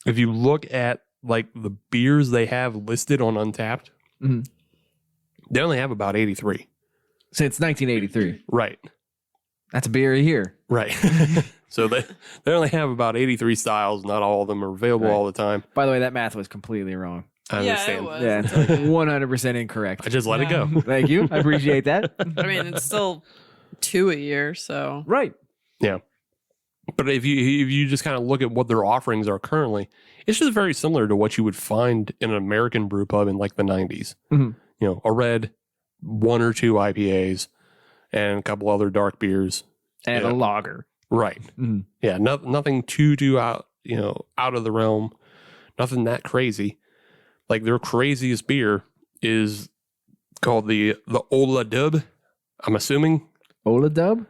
If you look at like the beers they have listed on Untapped, Mhm. they only have about 83. Since 1983. Right. That's a beer here. Right. So they only have about 83 styles. Not all of them are available Right. all the time. By the way, that math was completely wrong. I understand. was. Yeah, it's like 100% incorrect. I just let it go. Thank you. I appreciate that. I mean, it's still 2 a year, so Right. But if you just kind of look at what their offerings are currently, it's just very similar to what you would find in an American brew pub in like the 90s. Mhm. A red, 1 or 2 IPAs, and a couple other dark beers. And Yeah. a lager. Right. Mhm. Yeah. Nothing too out out of the realm. Nothing that crazy. Like their craziest beer is called the Ola Dub. I'm assuming. Ola Dub?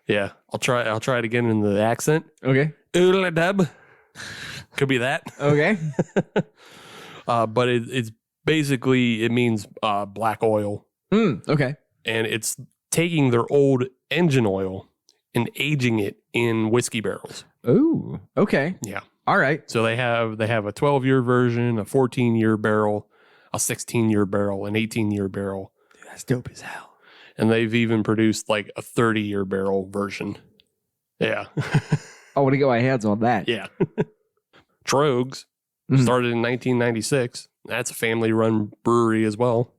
Yeah. I'll try it again in the accent. Okay. Ola Dub. Could be that. Okay. But it's basically, it means black oil, Okay. and it's taking their old engine oil and aging it in whiskey barrels. Ooh. Okay. Yeah. All right. So they have a 12-year version, a 14-year barrel, a 16-year barrel, an 18-year barrel, That's dope as hell. and they've even produced like a 30-year barrel version. Yeah. I want to get my hands on that. Yeah. Trogue's Mhm. started in 1996. That's a family-run brewery as well.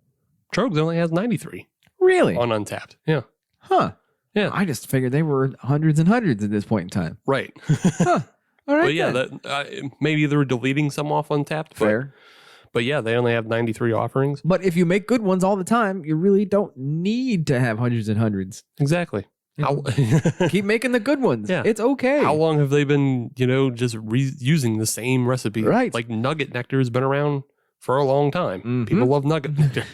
Trogue's only has 93 Really? on Untapped. Yeah. Huh. Yeah. I just figured they were hundreds and hundreds at this point in time. Right. All right. But yeah, then. maybe they were deleting some off Untapped. Fair. But yeah, they only have 93 offerings. But if you make good ones all the time, you really don't need to have hundreds and hundreds. Exactly. How, Keep making the good ones. Yeah. It's okay. how long have they been, just using the same recipe? Right. Like nugget nectar has been around for a long time. Mhm. People love nugget nectar.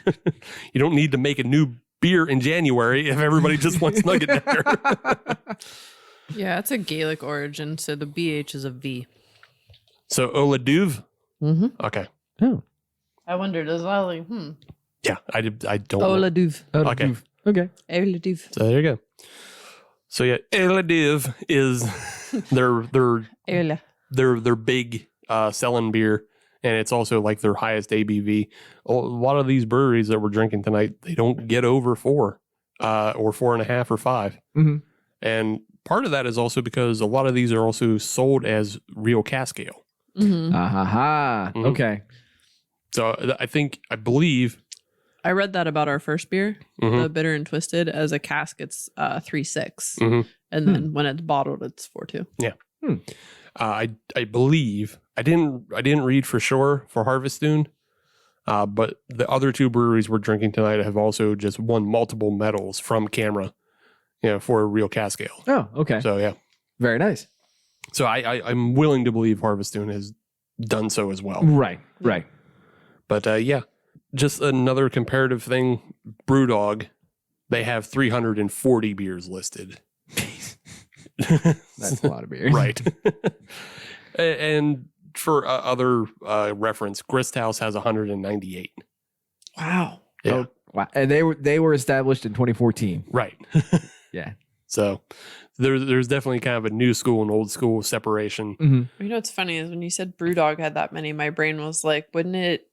You don't need to make a new beer in January if everybody just wants nugget nectar. yeah, it's a Gaelic origin, so the BH is a V. So Ola Duve? Mm-hmm. Okay. Oh. I wondered, I was like, Yeah, I don't know. Ola Duve. Okay. Okay. Ola Duve. So there you go. So yeah, Ola Duve is their big selling beer, and it's also like their highest ABV. A lot of these breweries that we're drinking tonight, they don't get over 4 or 4.5 or 5. Mm-hmm. And part of that is also because a lot of these are also sold as real cask ale. Mm-hmm. Ah ha ha. Mhm. Okay. So I believe I read that about our first beer, Mhm. the Bitter and Twisted. As a cask, it's 3.6, Mhm. and then when it's bottled, it's 4.2. I believe I didn't read for sure for Harviestoun, but the other two breweries we're drinking tonight have also just won multiple medals from CAMRA, for a real cask ale. Oh, okay. So yeah, Very nice. so I'm willing to believe Harviestoun has done so as well. Right. Right. But yeah, just another comparative thing. Brewdog, they have 340 beers listed. That's a lot of beers. Right. And for other reference, Grist House has 198. Wow. Yeah. Oh, wow. And they were established in 2014. Right. Yeah. So there's definitely kind of a new school and old school separation. Mm-hmm. You know what's funny is when you said Brewdog had that many, my brain was like, wouldn't it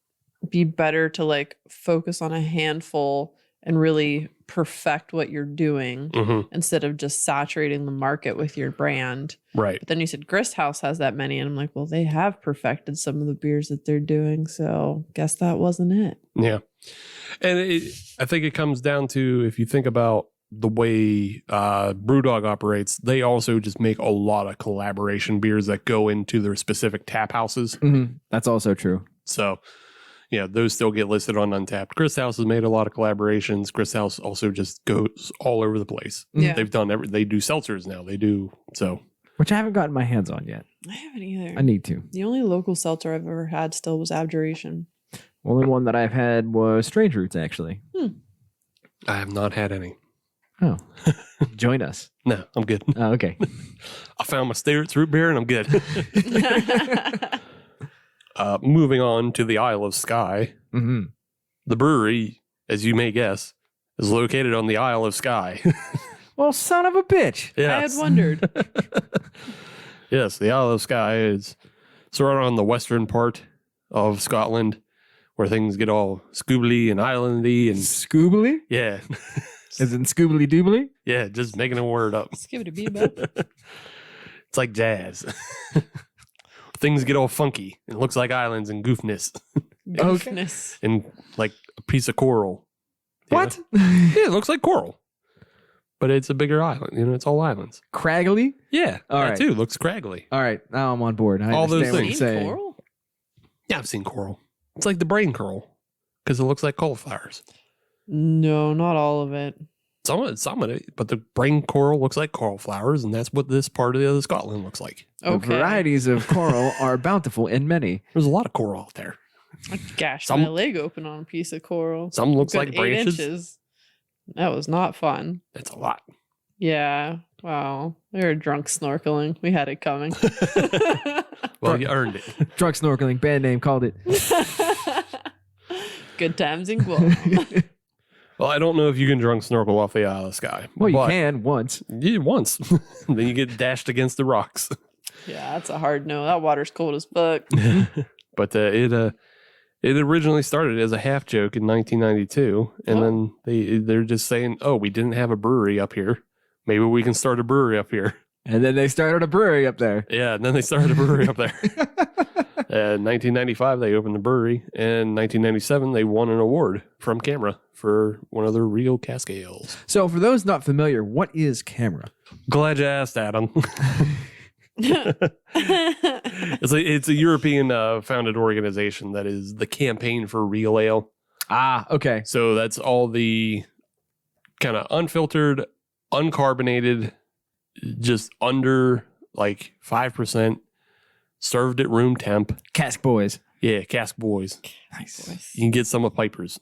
be better to like focus on a handful and really perfect what you're doing instead of just saturating the market with your brand? Right. But then you said Grist House has that many, and I'm like, well, they have perfected some of the beers that they're doing, so guess that wasn't it. Yeah. And I think it comes down to, if you think about the way Brewdog operates, they also just make a lot of collaboration beers that go into their specific tap houses. Mm-hmm. That's also true. So, those still get listed on Untapped. Grist House has made a lot of collaborations. Grist House also just goes all over the place. Yeah. They've done they do seltzers now. They do so. Which I haven't gotten my hands on yet. I haven't either. I need to. The only local seltzer I've ever had still was Abjuration. Only one that I've had was Strange Roots, actually. I have not had any. Oh. Join us. No, I'm good. Oh, okay. I found my Starrett's root beer and I'm good. Moving on to the Isle of Skye. Mm-hmm. The brewery, as you may guess, is located on the Isle of Skye. Well, son of a bitch. I had wondered. Yes, the Isle of Skye is sort of on the western part of Scotland, where things get all scoobly and islandy and Scoobly? yeah, Is it scoobly doobly? yeah, just making a word up. Skip it a bebop. It's like jazz. Things get all funky. It looks like islands and goofness Goofness. and like a piece of coral. What? Yeah, it looks like coral, but it's a bigger island. It's all islands. Craggly? Yeah, All that right. too looks craggly. All right. Now I'm on board. I All those understand what things. you're Seen saying. coral? Yeah, I've seen coral. It's like the brain coral because it looks like cauliflowers. No, not all of it. Some of it, but the brain coral looks like cauliflowers, and that's what this part of the other Scotland looks like. The Okay. varieties of coral are bountiful and many. There's a lot of coral out there. I gashed Some- my leg open on a piece of coral. Some looks Good like branches. 8 inches. That was not fun. That's a lot. Yeah. Wow. We were drunk snorkeling. We had it coming. Well, you earned it. Drunk snorkeling, band name called it. Good times in Guam. Well, I don't know if you can drunk snorkel off the Isle of Skye. Well, you but can once. Yeah, once. Then you get dashed against the rocks. Yeah, that's a hard no. That water's cold as fuck. But it originally started as a half joke in 1992, and then they're just saying, "Oh, we didn't have a brewery up here. Maybe we can start a brewery up here." And then they started a brewery up there. Yeah, and then they started a brewery up there. In 1995, they opened the brewery. In 1997, they won an award from CAMRA for one of their real cask ales. So, for those not familiar, what is CAMRA? Glad you asked, Adam. It's a European founded organization that is the campaign for real ale. Ah, okay. So that's all the kind of unfiltered, uncarbonated, just under like 5%, served at room temp. Cask Boys. Yeah, cask boys. Nice. You can get some of Piper's.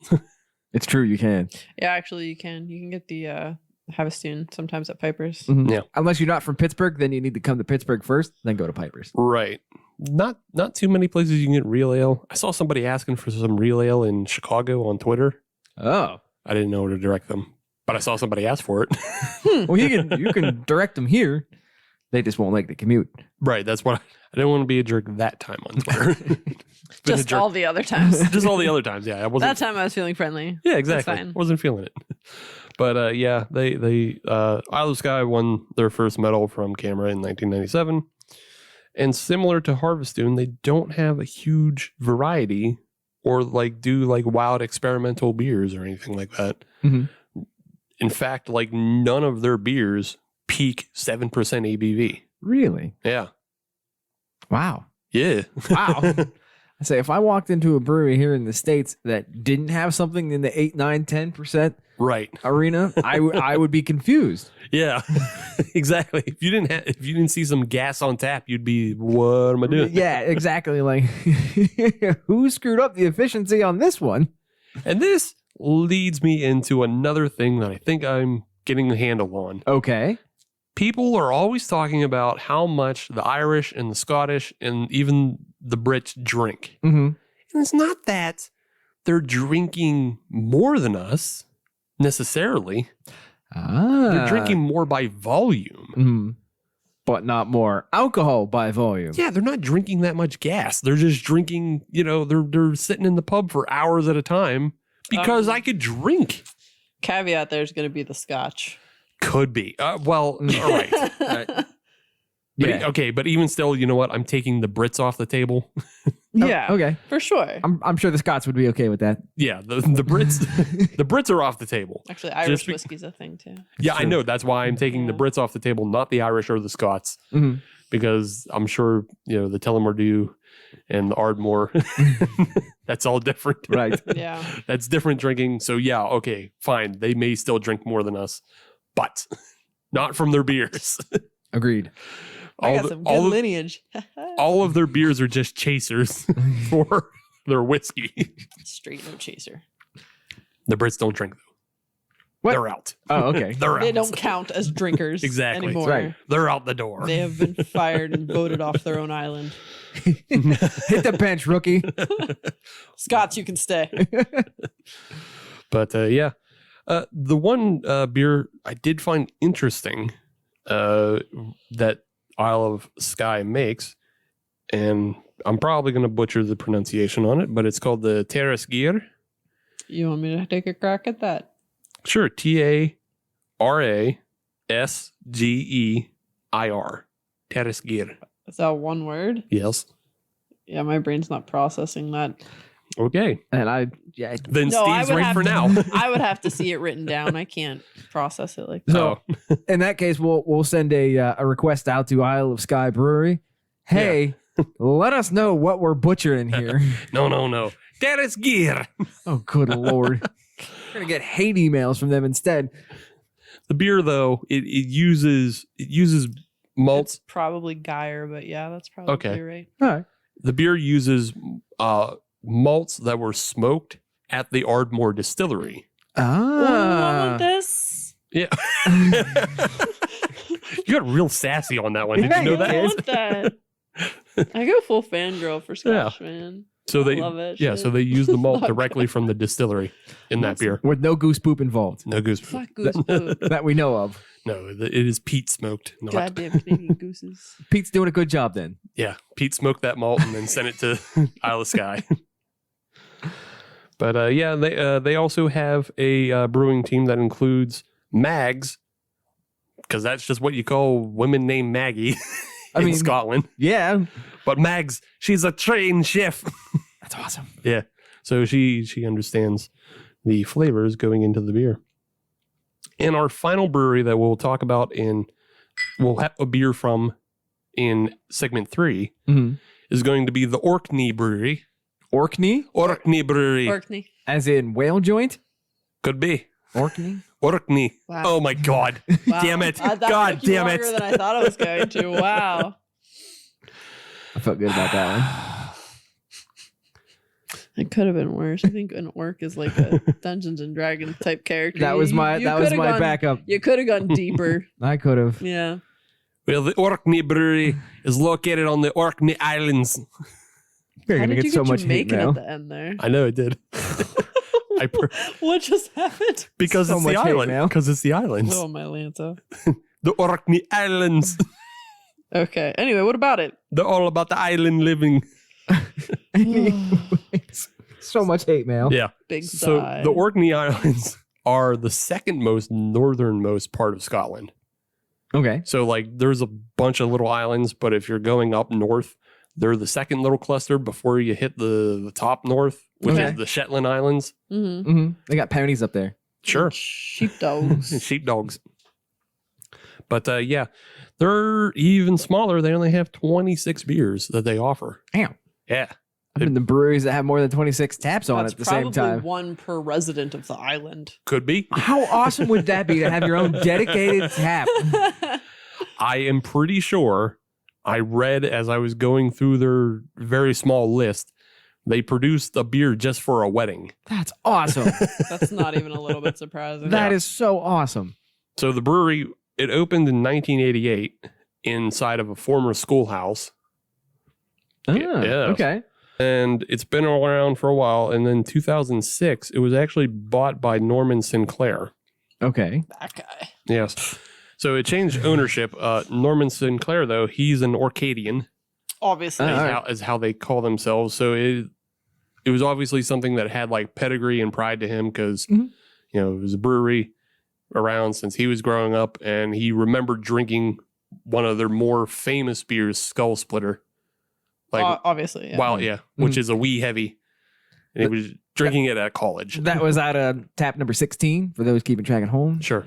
It's true, you can. Yeah, actually, you can. You can get the Harviestoun sometimes at Piper's. Mhm. Yeah. Unless you're not from Pittsburgh, then you need to come to Pittsburgh first, then go to Piper's. Right. Not too many places you can get real ale. I saw somebody asking for some real ale in Chicago on Twitter. Oh. I didn't know where to direct them, but I saw somebody ask for it. Well, you can direct them here. They just won't like the commute. Right. That's what I didn't want to be a jerk that time on Twitter. Been a Just jerk. all the other times. Just all the other times. Yeah. I wasn't. That time I was feeling friendly. Yeah, That's exactly. fine. Wasn't feeling it. But yeah, they Isle of Skye won their first medal from CAMRA in 1997. And similar to Harviestoun, they don't have a huge variety or like do like wild experimental beers or anything like that. Mhm. In fact, like none of their beers peak 7% ABV. Really? Yeah. Wow. Yeah. Wow. I say if I walked into a brewery here in the States that didn't have something in the 8, 9, 10% Right. arena, I would be confused. Yeah. Exactly. If you didn't see some gas on tap, you'd be, what am I doing? Yeah, exactly. Like, who screwed up the efficiency on this one? And this leads me into another thing that I think I'm getting a handle on. Okay. People are always talking about how much the Irish and the Scottish and even the Brits drink. Mm-hmm. And it's not that they're drinking more than us necessarily. They're drinking more by volume. Mm-hmm. But not more alcohol by volume. Yeah, they're not drinking that much gas. They're just drinking, they're sitting in the pub for hours at a time because I could drink. Caveat there's going to be the scotch. Could be. All right. Yeah. Okay, but even still, you know what? I'm taking the Brits off the table. Yeah. Okay. For sure. I'm sure the Scots would be okay with that. Yeah, the Brits the Brits are off the table. Actually, Irish Just be- whiskey's a thing too. Yeah, I know. That's why I'm taking the Yeah. Brits off the table, not the Irish or the Scots, Mhm. because I'm sure, the Tullamore and the Ardmore, that's all different. Right. Yeah. That's different drinking. So yeah, okay, fine. They may still drink more than us, but not from their beers. Agreed. I got some good lineage. all of their beers are just chasers for their whiskey. Straight no chaser. The Brits don't drink though. What? They're out. Oh, okay. They're They out. don't count as drinkers Exactly. anymore. Right. They're out the door. They have been fired and voted off their own island. Hit the bench, rookie. Scots, you can stay. But yeah, the one beer I did find interesting that Isle of Skye makes, and I'm probably going to butcher the pronunciation on it, but it's called the Terrace Gear. You want me to take a crack at that? Sure, TARASGEIR. Terrace Gear. Is that one word? Yes. Yeah, my brain's not processing that. Okay. And Then No, I Steve's would right have for to- now. I would have to see it written down. I can't process it like that. So in that case, we'll send a request out to Isle of Skye Brewery. Hey, let us know what we're butchering here. No. Terrace Gear. Oh, good Lord. We're going to get hate emails from them instead. The beer, though, it uses malts. It's probably Geyer, but yeah, that's probably Okay. right. All right. The beer uses malts that were smoked at the Ardmore distillery. Oh, I Ah. want this. Yeah. You got real sassy on that one. Did Yeah, you know I that? want that. I go full fangirl for Scotsman. So they love it. yeah, Shit. so they use the malt Not directly from the distillery in that beer. With no goose poop involved No goose. Fuck goose poop. that we know of. No, it is peat smoked. Not, Goddamn Canadian gooses. Pete's doing a good job then. Yeah, Pete smoked that malt and then sent it to Isle of Skye. But yeah, they also have a brewing team that includes Mags, because that's just what you call women named Maggie in Scotland. Yeah. But Mags, she's a trained chef. That's awesome. Yeah, so she understands the flavors going into the beer. And our final brewery that we'll talk about we'll have a beer from in segment 3 is going to be the Orkney Brewery. Orkney? Orkney Brewery. Orkney. As in whale joint? Could be. Orkney? Orkney. Wow. Oh my God. Wow. Damn it. That God took you damn it. longer than I thought it was going to. Wow. I felt good about that one. It could have been worse. I think an orc is like a Dungeons and Dragons type character. That was my backup. You could have gone deeper. I could have. Yeah. Well, the Orkney Brewery is located on the Orkney Islands. You're How gonna did get you so get much your hate bacon mail. at the end there? I know it did. What just happened? Because So it's the much hate island. mail. Because it's the islands. Oh, my Lanta. The Orkney Islands. Okay. Anyway, what about it? They're all about the island living. Anyways, so much hate mail. Yeah. Big So sigh. the Orkney Islands are the second most northernmost part of Scotland. Okay. So like there's a bunch of little islands, but if you're going up north, They're the second little cluster before you hit the top north, which Okay. is the Shetland Islands. Mm-hmm. They got ponies up there. Sure. Sheepdogs. Sheepdogs. But yeah, they're even smaller. They only have 26 beers that they offer. Damn. Yeah. I've been to breweries that have more than 26 taps on That's at the same probably time. one per resident of the island. Could be. How awesome would that be to have your own dedicated tap? I am pretty sure I read as I was going through their very small list, they produced a beer just for a wedding. That's awesome. That's not even a little bit surprising. That is so awesome. So the brewery, it opened in 1988 inside of a former schoolhouse. Ah, Yeah. Okay. And it's been around for a while. And then 2006, it was actually bought by Norman Sinclair. Okay. That guy. Yes. So it changed ownership. Norman Sinclair, though, he's an Orcadian, Obviously. is how they call themselves. So it was obviously something that had like pedigree and pride to him because, Mhm. you know, it was a brewery around since he was growing up. And he remembered drinking one of their more famous beers, Skull Splitter. Like, Obviously. Yeah. wow, yeah, which is a wee heavy. And he was drinking it at college. That was out of tap number 16 for those keeping track at home. Sure.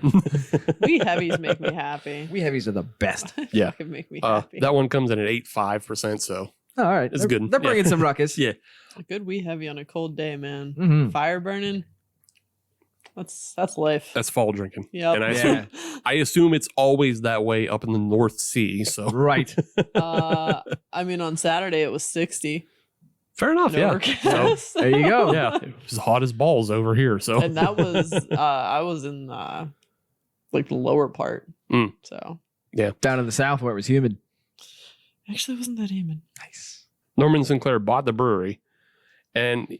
We heavies make me happy. We heavies are the best. Yeah. Fucking make me happy. That one comes in at 8.5%. So Oh, all right. It's They're- good. They're bringing some ruckus. yeah. A good wee heavy on a cold day, man. Mhm. Fire burning. That's life. That's fall drinking. Yep. And Yeah. I assume it's always that way up in the North Sea. So Right. I mean, on Saturday it was 60. fair enough. No Yeah. overcast. There you go. Yeah. It was hot as balls over here. So And that was I was in like the lower part. Mm. So Down in the south where it was humid. actually it wasn't that even. Nice. Norman Sinclair bought the brewery. And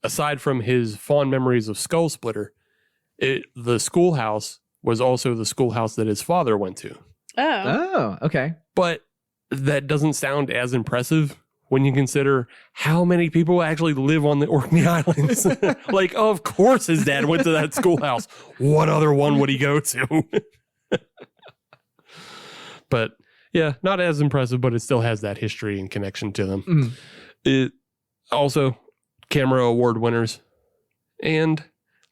aside from his fond memories of Skull Splitter, the schoolhouse was also the schoolhouse that his father went to. Oh. Oh, okay. But that doesn't sound as impressive when you consider how many people actually live on the Orkney Islands. Like, of course his dad went to that schoolhouse. What other one would he go to? But yeah, not as impressive, but it still has that history and connection to them. Mhm. It also CAMRA award winners. And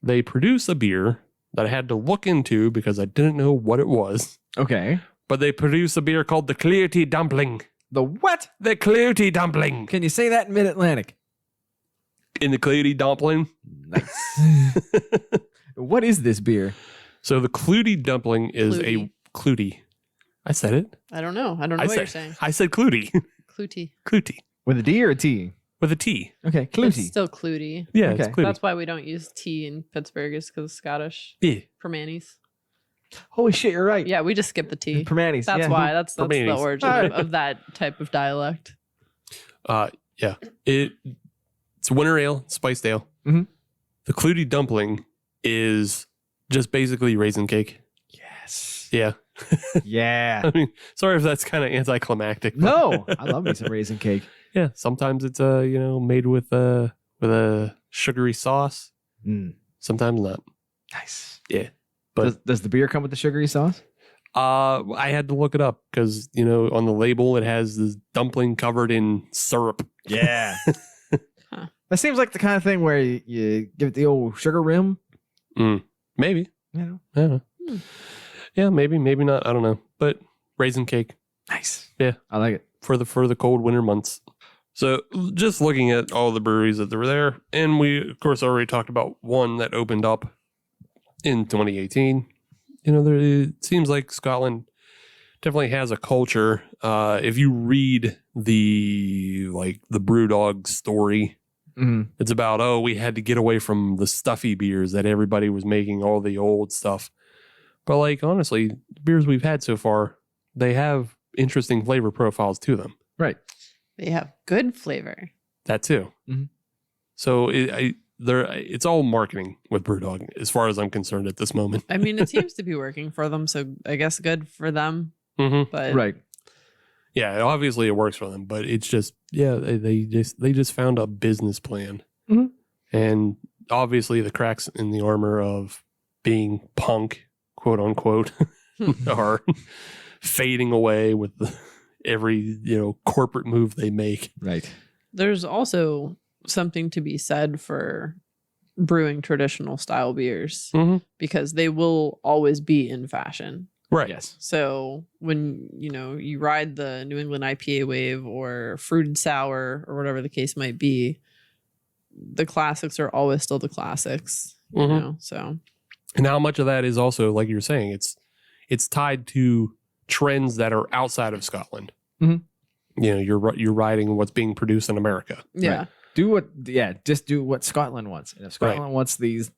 they produce a beer that I had to look into because I didn't know what it was. Okay. But they produce a beer called the Clearty Dumpling. The what? The Clearty Dumpling. Can you say that in Mid-Atlantic? In the Clearty Dumpling. Nice. What is this beer? So the Clutie Dumpling is a Clutie. I said it. I don't know. I don't know what you're saying. I said Clutie. Clutie. Clutie. With a D or a T? With a T. Okay. It's Clutie. still Clutie. Yeah, Okay. it's Clutie. That's why we don't use T in Pittsburgh is because it's Scottish Yeah. for Manny's. Holy shit, you're right. Yeah, we just skip the T. Permanis. That's yeah. why. That's the Permanis. origin of that type of dialect. Yeah. It's winter ale, spiced ale. Mhm. The Clutie Dumpling is just basically raisin cake. Yes. Yeah. Yeah. I mean, sorry if that's kind of anticlimactic. but No, I love me some raisin cake. Yeah. Sometimes it's made with a sugary sauce. Mm, Sometimes not. nice. Yeah. But Does the beer come with the sugary sauce? I had to look it up because on the label it has this dumpling covered in syrup. Yeah. That seems like the kind of thing where you give it the old sugar rim. Maybe. You know? I don't know. Yeah, maybe not. I don't know. But raisin cake Nice. Yeah. I like it. for the cold winter months. So just looking at all the breweries that were there, and we of course already talked about one that opened up in 2018. It seems like Scotland definitely has a culture. If you read the Brewdog story, Mhm. it's about, we had to get away from the stuffy beers that everybody was making, all the old stuff. But honestly, the beers we've had so far, they have interesting flavor profiles to them. Right. They have good flavor. That too. Mhm. So it's all marketing with Brewdog, as far as I'm concerned at this moment. I mean, it seems to be working for them, so I guess good for them. Mm-hmm. But Right. Yeah, obviously it works for them, but it's just they just found a business plan, Mhm. and obviously the cracks in the armor of being punk, quote unquote, are fading away with every corporate move they make. Right. There's also something to be said for brewing traditional style beers because they will always be in fashion. Right. Yes. So when you ride the New England IPA wave or fruited sour or whatever the case might be, the classics are always still the classics. So and how much of that is also, like you're saying, it's tied to trends that are outside of Scotland. You're riding what's being produced in America. yeah. Right. Just do what Scotland wants. And if Scotland wants these,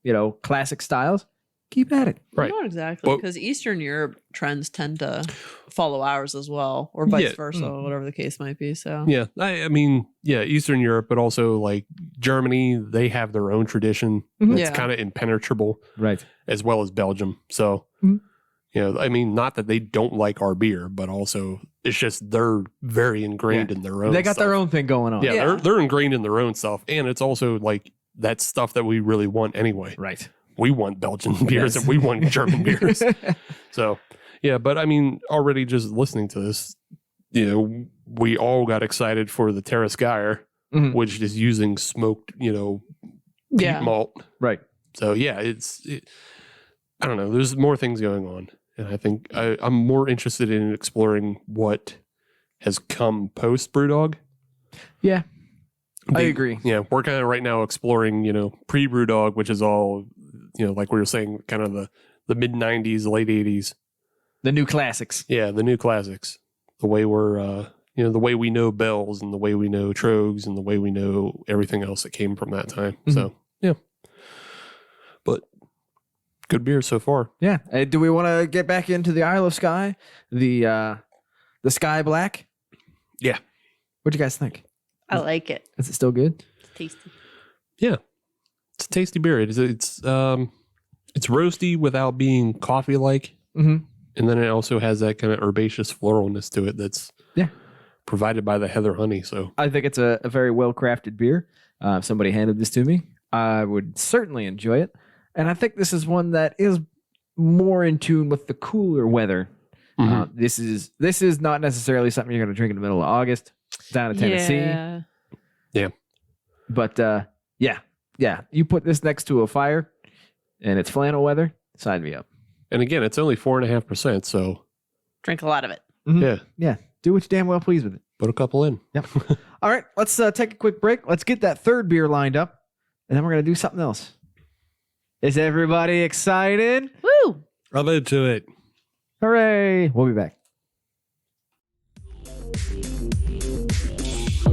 classic styles, keep at it. Right. Not exactly, because Eastern Europe trends tend to follow ours as well, or vice versa, whatever the case might be. So yeah, I mean, Eastern Europe, but also like Germany, they have their own tradition that's kind of impenetrable, right? As well as Belgium. So I mean, not that they don't like our beer, but also it's just they're very ingrained in their own. They got stuff. their own thing going on. Yeah, they're ingrained in their own stuff, and it's also like that stuff that we really want anyway. Right. We want Belgian beers and we want German beers. So, yeah, but I mean, already just listening to this, we all got excited for the Terrace Geyer, which is using smoked, peat malt. Right. So, yeah, I don't know. There's more things going on. And I think I'm more interested in exploring what has come post Brewdog. Yeah. I agree. Yeah, we're kind of right now exploring, pre-Brewdog, which is all, like we were saying, kind of the mid 90s, late 80s. The new classics. Yeah, the new classics. The way we're, the way we know Bells and the way we know Trogs and the way we know everything else that came from that time. So, yeah. But good beer so far. Yeah. Do we want to get back into the Isle of Skye? The Sky Black? Yeah. What'd you guys think? I like it. Is it still good? It's tasty. Yeah. It's a tasty beer. It's roasty without being coffee-like. And then it also has that kind of herbaceous floralness to it that's provided by the heather honey. So I think it's a very well-crafted beer. If somebody handed this to me, I would certainly enjoy it. And I think this is one that is more in tune with the cooler weather. This is not necessarily something you're going to drink in the middle of August down in Tennessee. Yeah. But you put this next to a fire and it's flannel weather, sign me up. And again, it's only 4.5%. So Drink a lot of it. Yeah. Do what you damn well please with it. Put a couple in. Yep. All right. Let's take a quick break. Let's get that third beer lined up and then we're going to do something else. Is everybody excited? Woo! I'm into it. Hooray. We'll be back.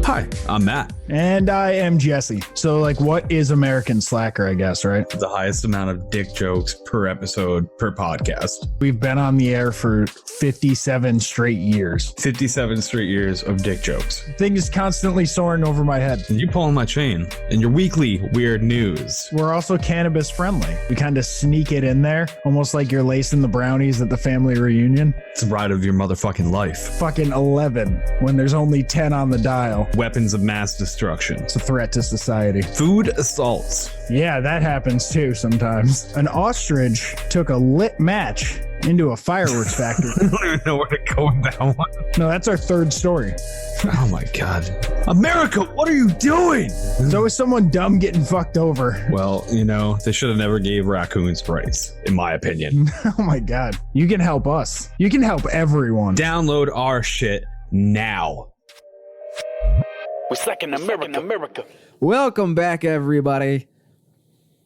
Hi, I'm Matt. And I am Jesse. So, what is American Slacker, I guess, right? The highest amount of dick jokes per episode per podcast. We've been on the air for 57 straight years. 57 straight years of dick jokes. Thing is constantly soaring over my head. And you pulling my chain in your weekly weird news. We're also cannabis friendly. We kind of sneak it in there, almost like you're lacing the brownies at the family reunion. It's the ride of your motherfucking life. Fucking 11 when there's only 10 on the dial. Weapons of mass destruction. It's a threat to society. Food assaults. Yeah, that happens too sometimes. An ostrich took a lit match into a fireworks factory. I don't even know where to go with that one. No, that's our third story. Oh my God. America, what are you doing? There's always someone dumb getting fucked over. Well, they should have never gave raccoons rights, in my opinion. Oh my God. You can help us. You can help everyone. Download our shit now. We're second America. Welcome back, everybody.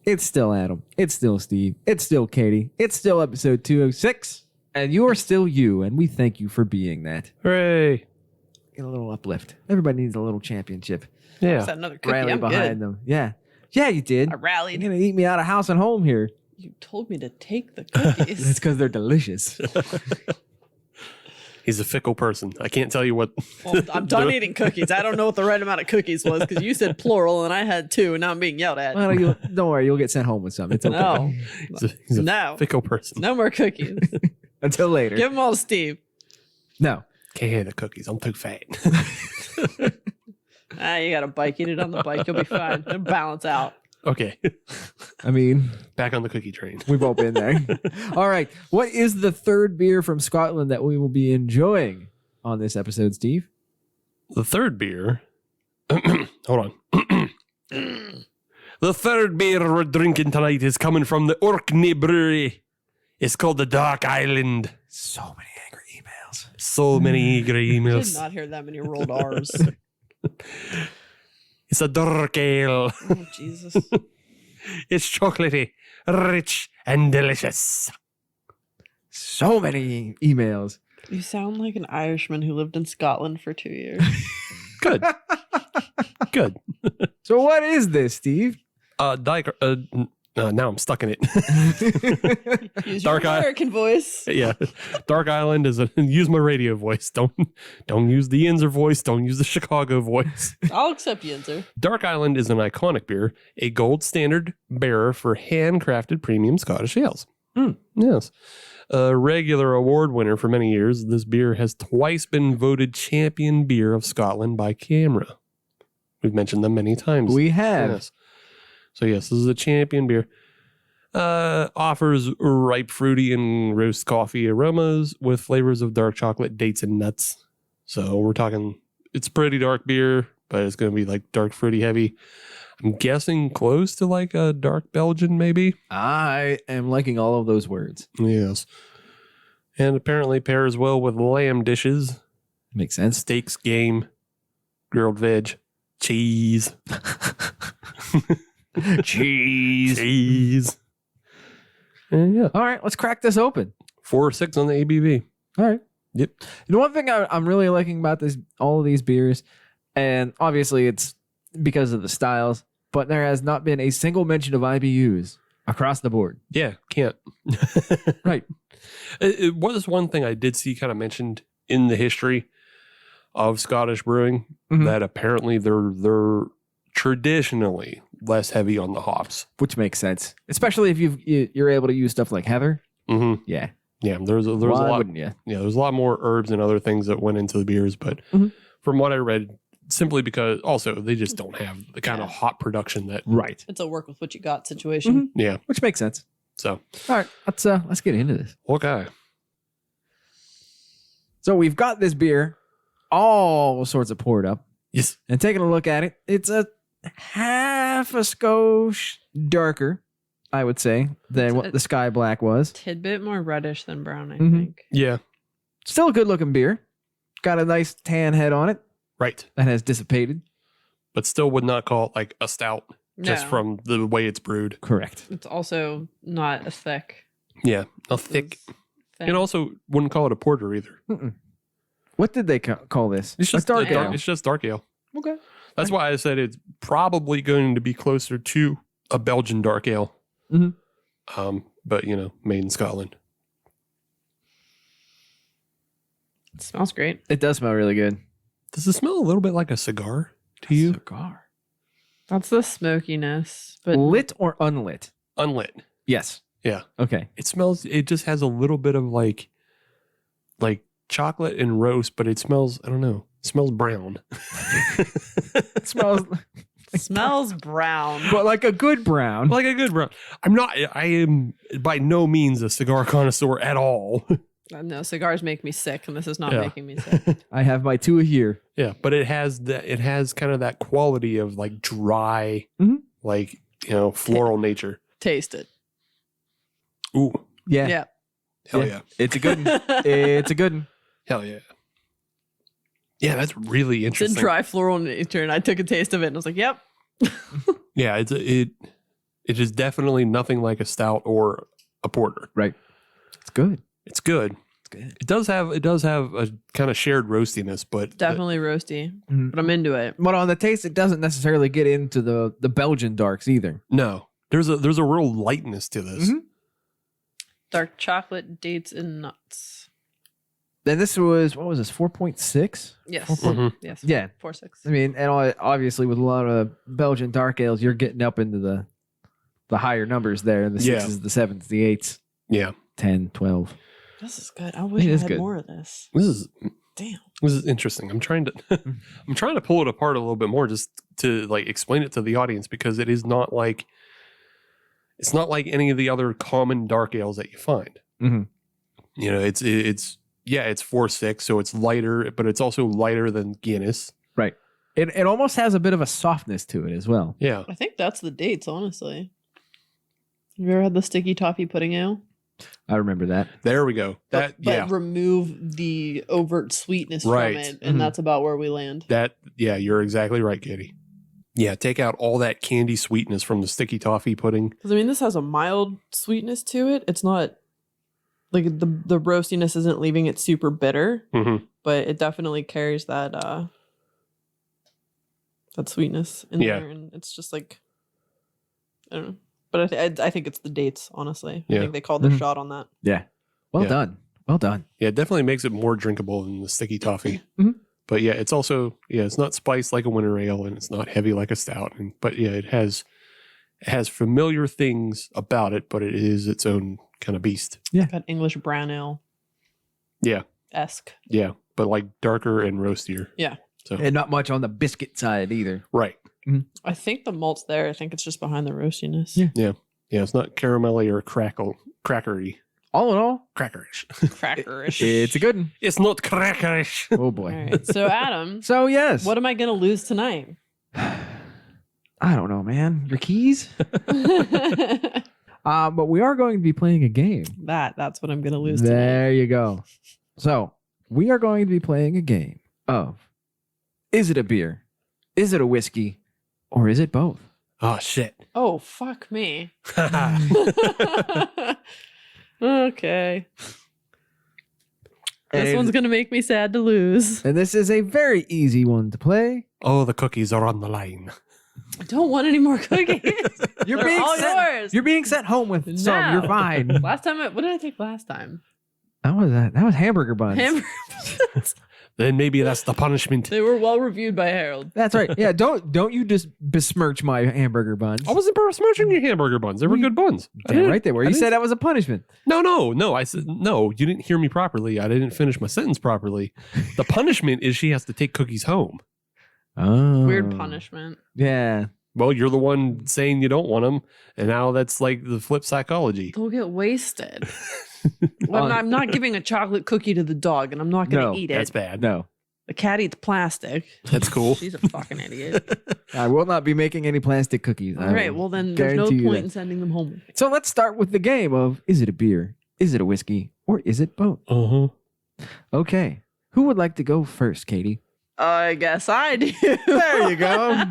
It's still Adam. It's still Steve. It's still Katie. It's still episode 206. And you are still you, and we thank you for being that. Hooray. Get a little uplift. Everybody needs a little championship. Yeah. Is that another cookie? Rally I'm behind good. them. Yeah. Yeah, you did. I rallied. You're going to eat me out of house and home here. You told me to take the cookies. It's because they're delicious. He's a fickle person. I can't tell you what. Well, I'm done eating cookies. I don't know what the right amount of cookies was because you said plural and I had 2 and now I'm being yelled at. Well, don't worry. You'll get sent home with some. It's okay. No. He's a No. fickle person. No more cookies. Until later. Give them all to Steve. No. Can't have the cookies. I'm too fat. You got a bike. Eat it on the bike. You'll be fine. It'll balance out. Okay. I mean, Back on the cookie train. we've all been there. All right. What is the third beer from Scotland that we will be enjoying? on this episode, Steve? The third beer. Hold on. The third beer we're drinking tonight is coming from the Orkney Brewery. It's called the Dark Island. So many angry emails. So many angry I did emails. not hear that many rolled R's. It's a dark ale. Oh, Jesus. It's chocolatey, rich, and delicious. So many emails. You sound like an Irishman who lived in Scotland for 2 years. Good. Good. So what is this, Steve? Now I'm stuck in it. Use Dark your Eye- American voice. Yeah, Dark Island is use my radio voice. Don't use the Yinzer voice. Don't use the Chicago voice. I'll accept Yinzer. Dark Island is an iconic beer, a gold standard bearer for handcrafted premium Scottish ales. Yes, a regular award winner for many years. This beer has twice been voted champion beer of Scotland by CAMRA. We've mentioned them many times. We have. Yes. So yes, this is a champion beer. Offers ripe, fruity, and roast coffee aromas with flavors of dark chocolate, dates, and nuts. So we're talking, it's pretty dark beer, but it's going to be like dark, fruity, heavy. I'm guessing close to like a dark Belgian, maybe. I am liking all of those words. Yes. And apparently pairs well with lamb dishes, Makes sense. steaks, game, grilled veg, cheese. Cheese. And yeah. All right, let's crack this open. 4.6 on the ABV. All right. Yep. You know, one thing I'm really liking about all of these beers, and obviously it's because of the styles, but there has not been a single mention of IBUs across the board. Yeah, can't. Right. It was one thing I did see kind of mentioned in the history of Scottish brewing Mhm. that apparently they're traditionally less heavy on the hops. Which makes sense, especially if you're able to use stuff like heather. Mm-hmm. Yeah. Yeah, there's a Why lot. wouldn't you? Yeah, there's a lot more herbs and other things that went into the beers, but Mhm. from what I read, simply because also they just don't have the kind of hop production that. Right. It's a work with what you got situation. Yeah. Which makes sense. So All right, let's get into this. okay. So we've got this beer, all sorts of poured up, Yes. and taking a look at it, it's a half a skosh darker, I would say, than what the Sky Black was. Tidbit more reddish than brown, I Mhm. think. Yeah. Still a good looking beer. Got a nice tan head on it Right. that has dissipated. But still would not call it like a stout just No. from the way it's brewed. Correct. It's also not as thick. Yeah. A thick. as And also wouldn't call it a porter either. What did they call this? It's just dark ale. It's just dark ale. Okay. That's why I said it's probably going to be closer to a Belgian dark ale. Mhm. But made in Scotland. It smells great. It does smell really good. Does it smell a little bit like a cigar to you? Cigar. That's the smokiness. But Lit or unlit? Unlit. Yes. Yeah. Okay. It just has a little bit of like chocolate and roast, but it smells, I don't know, it smells brown. It smells smells brown. but like a good brown. Like a good brown. I am by no means a cigar connoisseur at all. No, cigars make me sick, and this is not Yeah. making me sick. I have my two here. Yeah, but it has kind of that quality of like dry, Mhm. like, floral nature. Taste it. Ooh, Yeah. Yeah. hell yeah. It's a good one. It's a good one. Hell yeah. Yeah, that's really It's in interesting. dry floral nature, and I took a taste of it, and I was like, "Yep." Yeah, it is definitely nothing like a stout or a porter. Right. It's good. It's good. It's good. It does have a kind of shared roastiness, but Definitely roasty, Mhm. but I'm into it. But on the taste, it doesn't necessarily get into the Belgian darks either. no, there's a real lightness to this. Mhm. Dark chocolate, dates, and nuts. Then this was, what was this, 4.6? Yes. Mhm. Yes. Yeah. 4.6. I mean, and obviously with a lot of Belgian dark ales, you're getting up into the higher numbers there, the Yeah. 6s, the 7s, the 8s, Yeah, 10, 12. This is good. I wish It I is had good. more of this. this Damn. is interesting. I'm trying to pull it apart a little bit more just to like explain it to the audience because it is not like it's not like any of the other common dark ales that you find. Mhm. It's yeah, it's 4.6, so it's lighter, but it's also lighter than Guinness. Right. It almost has a bit of a softness to it as well. Yeah. I think that's the dates, honestly. Have you ever had the sticky toffee pudding ale? I remember that. There we go. But remove the overt sweetness Right. from it, and that's about where we land. Yeah, you're exactly right, Katie. Yeah, take out all that candy sweetness from the sticky toffee pudding. Because I mean, this has a mild sweetness to it. It's not like the roastiness isn't leaving it super bitter, but it definitely carries that that sweetness in there, and it's just like, I don't know. But I think it's the dates, honestly. I think they called their shot on that. Yeah. Well done. Well done. Yeah, it definitely makes it more drinkable than the sticky toffee. But yeah, it's also, it's not spiced like a winter ale, and it's not heavy like a stout. But yeah, it has familiar things about it, but it is its own kind of beast. Yeah. Got English brown ale. Yeah. Esque. Yeah, but like darker and roastier. Yeah. So And not much on the biscuit side either. right. I think the malt's there. I think it's just behind the roastiness. Yeah. Yeah, it's not caramelly or crackery. All in all, Crackerish. Crackerish. it's a good one. It's not crackerish. Oh boy. All right. So, Adam, So yes. what am I going to lose tonight? I don't know, man. Your keys? But we are going to be playing a game. That's what I'm going to lose tonight. There you go. So we are going to be playing a game of, is it a beer? Is it a whiskey? Or is it both? Oh, shit. Oh, fuck me. Okay. This And- one's going to make me sad to lose. And this is a very easy one to play. Oh, the cookies are on the line. I don't want any more cookies. You're They're being all sent, yours. You're being sent home with some. No. You're fine. Last time, what did I take last time? That was hamburger buns. Hamburger. Then maybe that's the punishment. They were well reviewed by Harold. That's right. Yeah, don't you just besmirch my hamburger buns. I wasn't smashing your hamburger buns. They were good buns. Damn right they were. I You didn't- said that was a punishment. No. I said, no, you didn't hear me properly. I didn't finish my sentence properly. The punishment is she has to take cookies home. Oh. Weird punishment. Yeah. Well, you're the one saying you don't want them. And now that's like the flip psychology. They'll get wasted. Well, I'm not giving a chocolate cookie to the dog, and I'm not going to No, eat it. That's bad. No. The cat eats plastic. That's cool. She's a fucking idiot. I will not be making any plastic cookies. All right, well then there's no guarantee you point that. in sending them home. So let's start with the game of, is it a beer? Is it a whiskey? Or is it both? Uh-huh. Okay. Who would like to go first, Katie? I guess I do. There you go.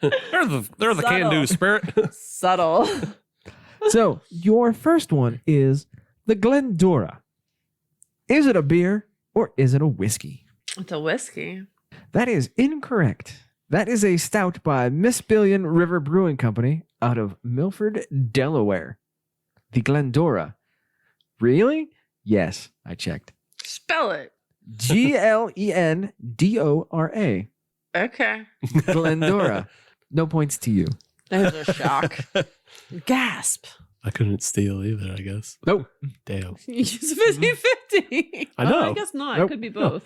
They're the Subtle. can-do spirit. Subtle. So your first one is the Glendora. Is it a beer or is it a whiskey? It's a whiskey. That is incorrect. That is a stout by Miss Billion River Brewing Company out of Milford, Delaware. The Glendora. Really? Yes, I checked. Spell it. Glendora. Okay. Glendora. No points to you. There's a shock. Gasp. I couldn't steal either, I guess. Nope. Damn. It's 50-50. I know. I guess not. Nope. It could be No. both.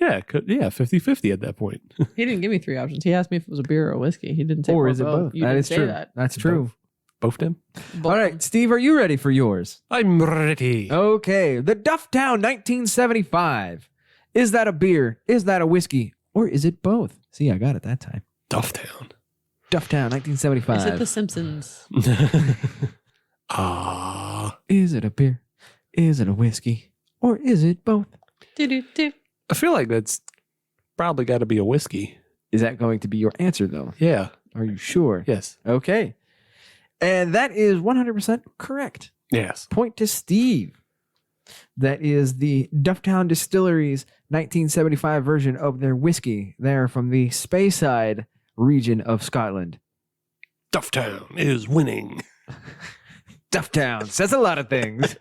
Yeah, 50-50 at that point. He didn't give me three options. He asked me if it was a beer or a whiskey. He didn't say Or or is it both? You That didn't is say true. that. That's true. Both them? Both. All right, Steve, are you ready for yours? I'm ready. Okay, the Dufftown 1975. Is that a beer? Is that a whiskey? Or is it both? See, I got it that time. Dufftown. Dufftown 1975. Is it The Simpsons? Ah. Is it a beer? Is it a whiskey? Or is it both? Do-do-do. I feel like that's probably got to be a whiskey. Is that going to be your answer, though? Yeah. Are you sure? Yes. Okay. And that is 100% correct. Yes. Point to Steve. That is the Dufftown Distillery's 1975 version of their whiskey. They're from the Speyside region of Scotland. Dufftown is winning. Dufftown says a lot of things.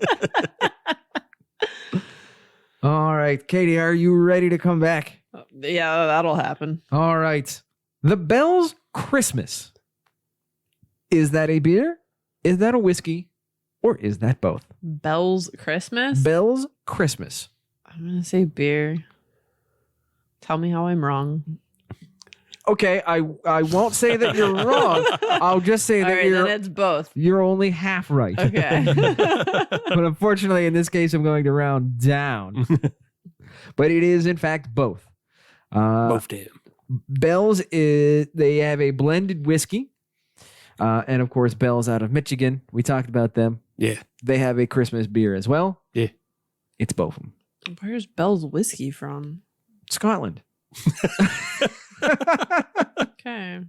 All right, Katie, are you ready to come back? Yeah, that'll happen. All right. The Belle's Christmas. Is that a beer? Is that a whiskey? Or is that both? Belle's Christmas? Belle's Christmas. I'm going to say beer. Tell me how I'm wrong. Okay, I won't say that you're wrong. I'll just say All that right, then it's both. you're only half right. Okay. But unfortunately, in this case, I'm going to round down. But it is, in fact, both. Both damn. Belle's they have a blended whiskey. And of course, Belle's out of Michigan. We talked about them. Yeah. They have a Christmas beer as well. Yeah. It's both of them. Where's Belle's whiskey from? Scotland. Okay.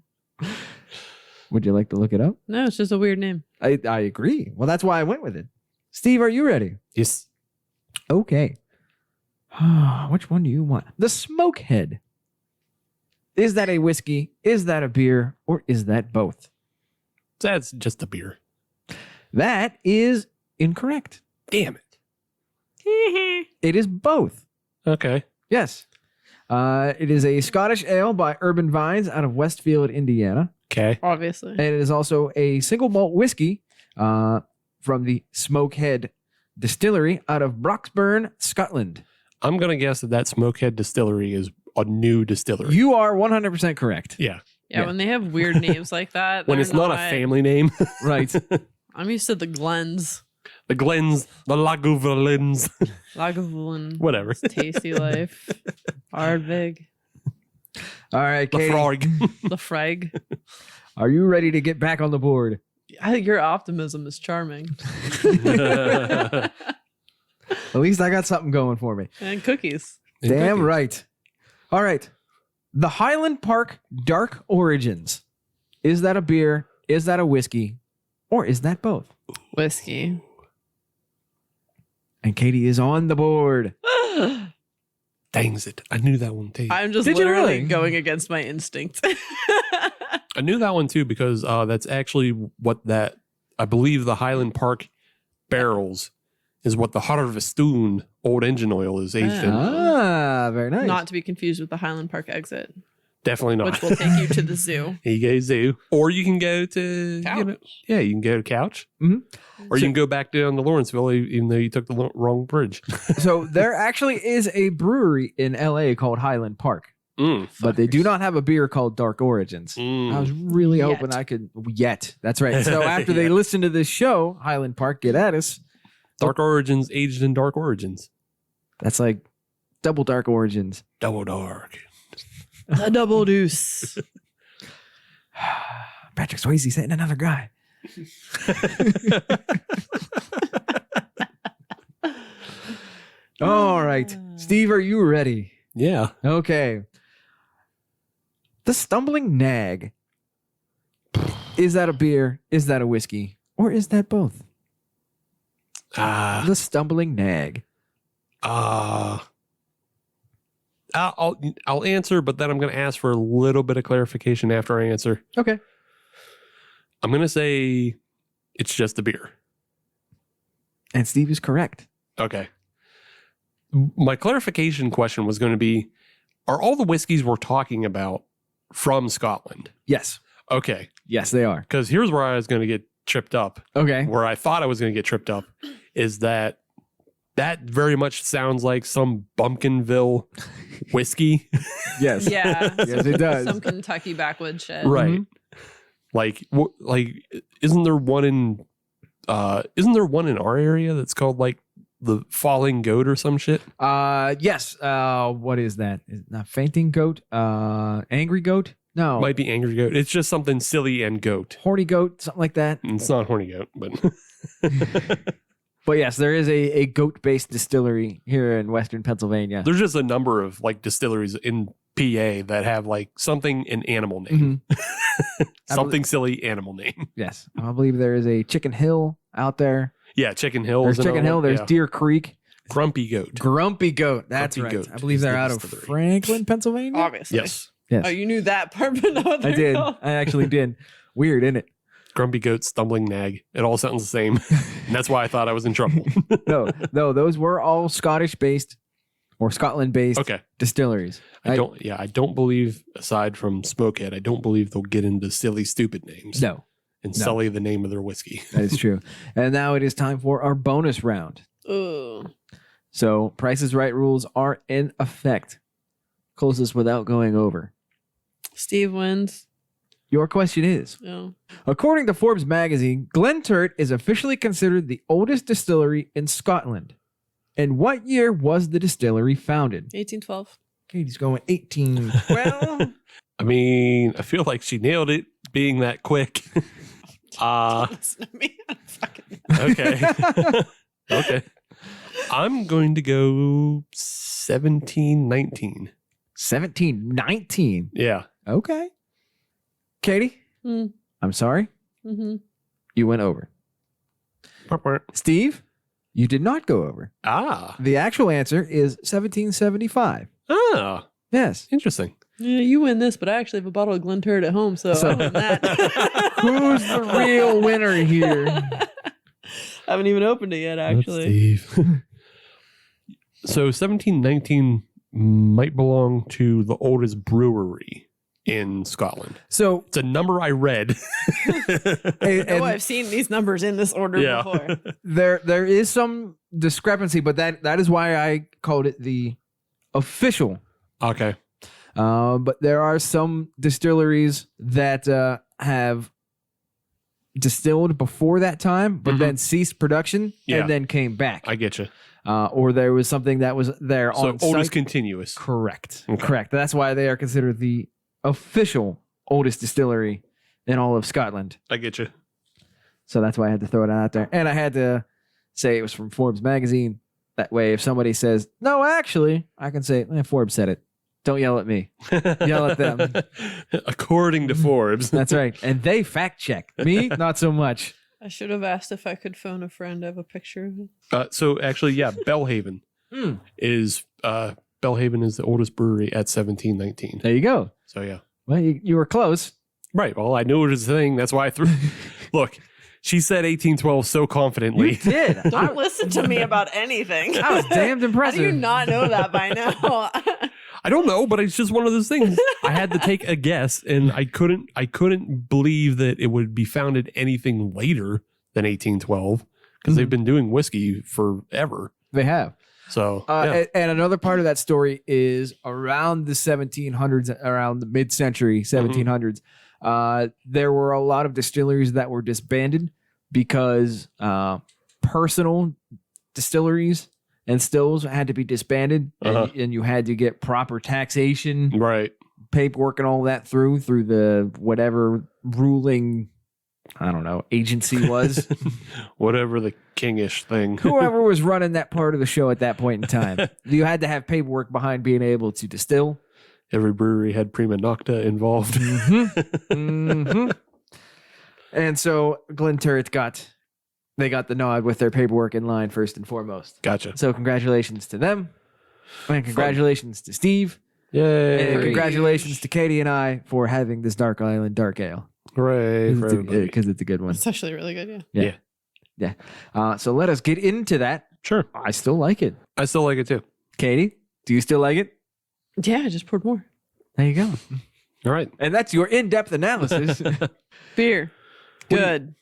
Would you like to look it up? No, it's just a weird name. I agree. Well, that's why I went with it. Steve, are you ready? Yes. Okay. Which one do you want? The Smokehead. Is that a whiskey? Is that a beer? Or is that both? That's just a beer. That is incorrect. Damn it. It is both. Okay. Yes. It is a Scottish ale by Urban Vines out of Westfield, Indiana. Okay. Obviously. And it is also a single malt whiskey from the Smokehead Distillery out of Broxburn, Scotland. I'm going to guess that Smokehead Distillery is a new distillery. You are 100% correct. Yeah. Yeah, when they have weird names like that. When they're it's not a family name. Right. I'm used to the Glens. The Glens, the Lagavulins. Lagavulin. Whatever. Tasty Life. Ardbeg. All right, The Katie. Frog. The Frag. Are you ready to get back on the board? I think your optimism is charming. At least I got something going for me. And cookies. Damn right. All right. The Highland Park Dark Origins. Is that a beer? Is that a whiskey? Or is that both? Whiskey. And Katie is on the board. Dangs it. I knew that one too. I'm just Did you literally really? going against my instinct. I knew that one too because that's actually what that, I believe the Highland Park barrels is what the Harviestoun old engine oil is aged in. Ah, very nice. Not to be confused with the Highland Park exit, Definitely not. which will take you to the zoo. You go zoo. Or you can go to, Couch. you can go to Couch. Mhm. Or you can go back down to Lawrenceville even though you took the wrong bridge. So there actually is a brewery in LA called Highland Park, Mm. but they do not have a beer called Dark Origins. Mm. I was really Yet. hoping I could. Yet. That's right. So after they Yet. listen to this show, Highland Park, get at us. Dark Origins aged in Dark Origins. That's like double Dark Origins. Double dark. The Double Deuce. Patrick Swayze's hitting another guy. All right. Steve, are you ready? Yeah. Okay. The Stumbling Nag. Is that a beer? Is that a whiskey? Or is that both? The Stumbling Nag. I'll answer, but then I'm going to ask for a little bit of clarification after I answer. Okay. I'm going to say it's just a beer. And Steve is correct. Okay. My clarification question was going to be, are all the whiskeys we're talking about from Scotland? Yes. Okay. Yes, they are. Because here's where I was going to get tripped up. Okay. Where I thought I was going to get tripped up is that very much sounds like some Bumpkinville whiskey. Yes. Yeah. Yes, it does. Some Kentucky backwoods shit. Right. Like isn't there one in our area that's called like the Falling Goat or some shit? Yes. What is that? Is it not Fainting Goat? Angry Goat? No. Might be Angry Goat. It's just something silly and goat. Horny Goat, something like that. It's not Horny Goat, but But yes, there is a goat-based distillery here in Western Pennsylvania. there's just a number of like distilleries in PA that have like something an animal name. Something silly animal name. Yes. I believe there is a Chicken Hill out there. Yeah, Chicken Hill. There's is another Chicken Hill. one. There's Yeah. Deer Creek. Grumpy Goat. Grumpy Goat. That's Grumpy right. Goat I believe is they're the out of distillery. Franklin, Pennsylvania. Obviously. Yes. Yes. Oh, you knew that part, but no, I did. No. I actually did. Weird, isn't it? Grumpy Goat, Stumbling Nag. It all sounds the same. And that's why I thought I was in trouble. No, those were all Scottish-based or Scotland-based Okay. distilleries. I don't believe, aside from Smokehead, I don't believe they'll get into silly, stupid names. No, And no. sully the name of their whiskey. that is true. And now it is time for our bonus round. Ooh. So Price is Right rules are in effect. Closest without going over. Steve wins. Your question is, Yeah. according to Forbes magazine, Glenturret is officially considered the oldest distillery in Scotland. In what year was the distillery founded? 1812. Katie's going 1812. I mean, I feel like she nailed it being that quick. Listen to me. I'm fucking. Okay. Okay. I'm going to go 1719. 1719. Yeah. Okay. Katie, I'm sorry. Mm-hmm. You went over. Steve, you did not go over. Ah. The actual answer is 1775. Ah. Yes. Interesting. Yeah, you win this, but I actually have a bottle of Glenturret at home, so I win that. Who's the real winner here? I haven't even opened it yet, actually. Steve. So 1719 might belong to the oldest brewery in Scotland. So It's a number I read. Oh, I've seen these numbers in this order Yeah. before. there is some discrepancy, but that is why I called it the official. Okay. But there are some distilleries that have distilled before that time, but then ceased production Yeah. and then came back. I get you. Or there was something that was there So on oldest site. continuous. Correct. Okay. Correct. That's why they are considered the official oldest distillery in all of Scotland. I get you. So that's why I had to throw it out there. And I had to say it was from Forbes magazine. That way, if somebody says, no, actually, I can say, Forbes said it. Don't yell at me. Yell at them. According to Forbes. That's right. And they fact check. Me, not so much. I should have asked if I could phone a friend. I have a picture of it. So actually, yeah, Belhaven is Belhaven is the oldest brewery at 1719. There you go. So yeah. Well, you were close. Right. Well, I knew it was a thing. That's why I threw. Look, she said 1812 so confidently. You did. Don't listen to me about anything. I was damned How impressive. do you not know that by now? I don't know, but it's just one of those things. I had to take a guess, and I couldn't believe that it would be founded anything later than 1812 because they've been doing whiskey forever. They have. So yeah. And another part of that story is around the 1700s, around the mid-century 1700s, there were a lot of distilleries that were disbanded because personal distilleries and stills had to be disbanded, and you had to get proper taxation, Right. paperwork, and all that through the whatever ruling, I don't know, agency was. Whatever the kingish thing. Whoever was running that part of the show at that point in time. You had to have paperwork behind being able to distill. Every brewery had prima nocta involved. And so Glenturret got the nod with their paperwork in line first and foremost. Gotcha. So congratulations to them. And congratulations to Steve. Yay. And congratulations to Katie and I for having this Dark Island Dark Ale. Hooray for everybody. Because it's a good one. It's actually really good, yeah. Yeah. So let us get into that. Sure. I still like it. I still like it too. Katie, do you still like it? Yeah, I just poured more. There you go. All right. And that's your in-depth analysis. Beer. Good.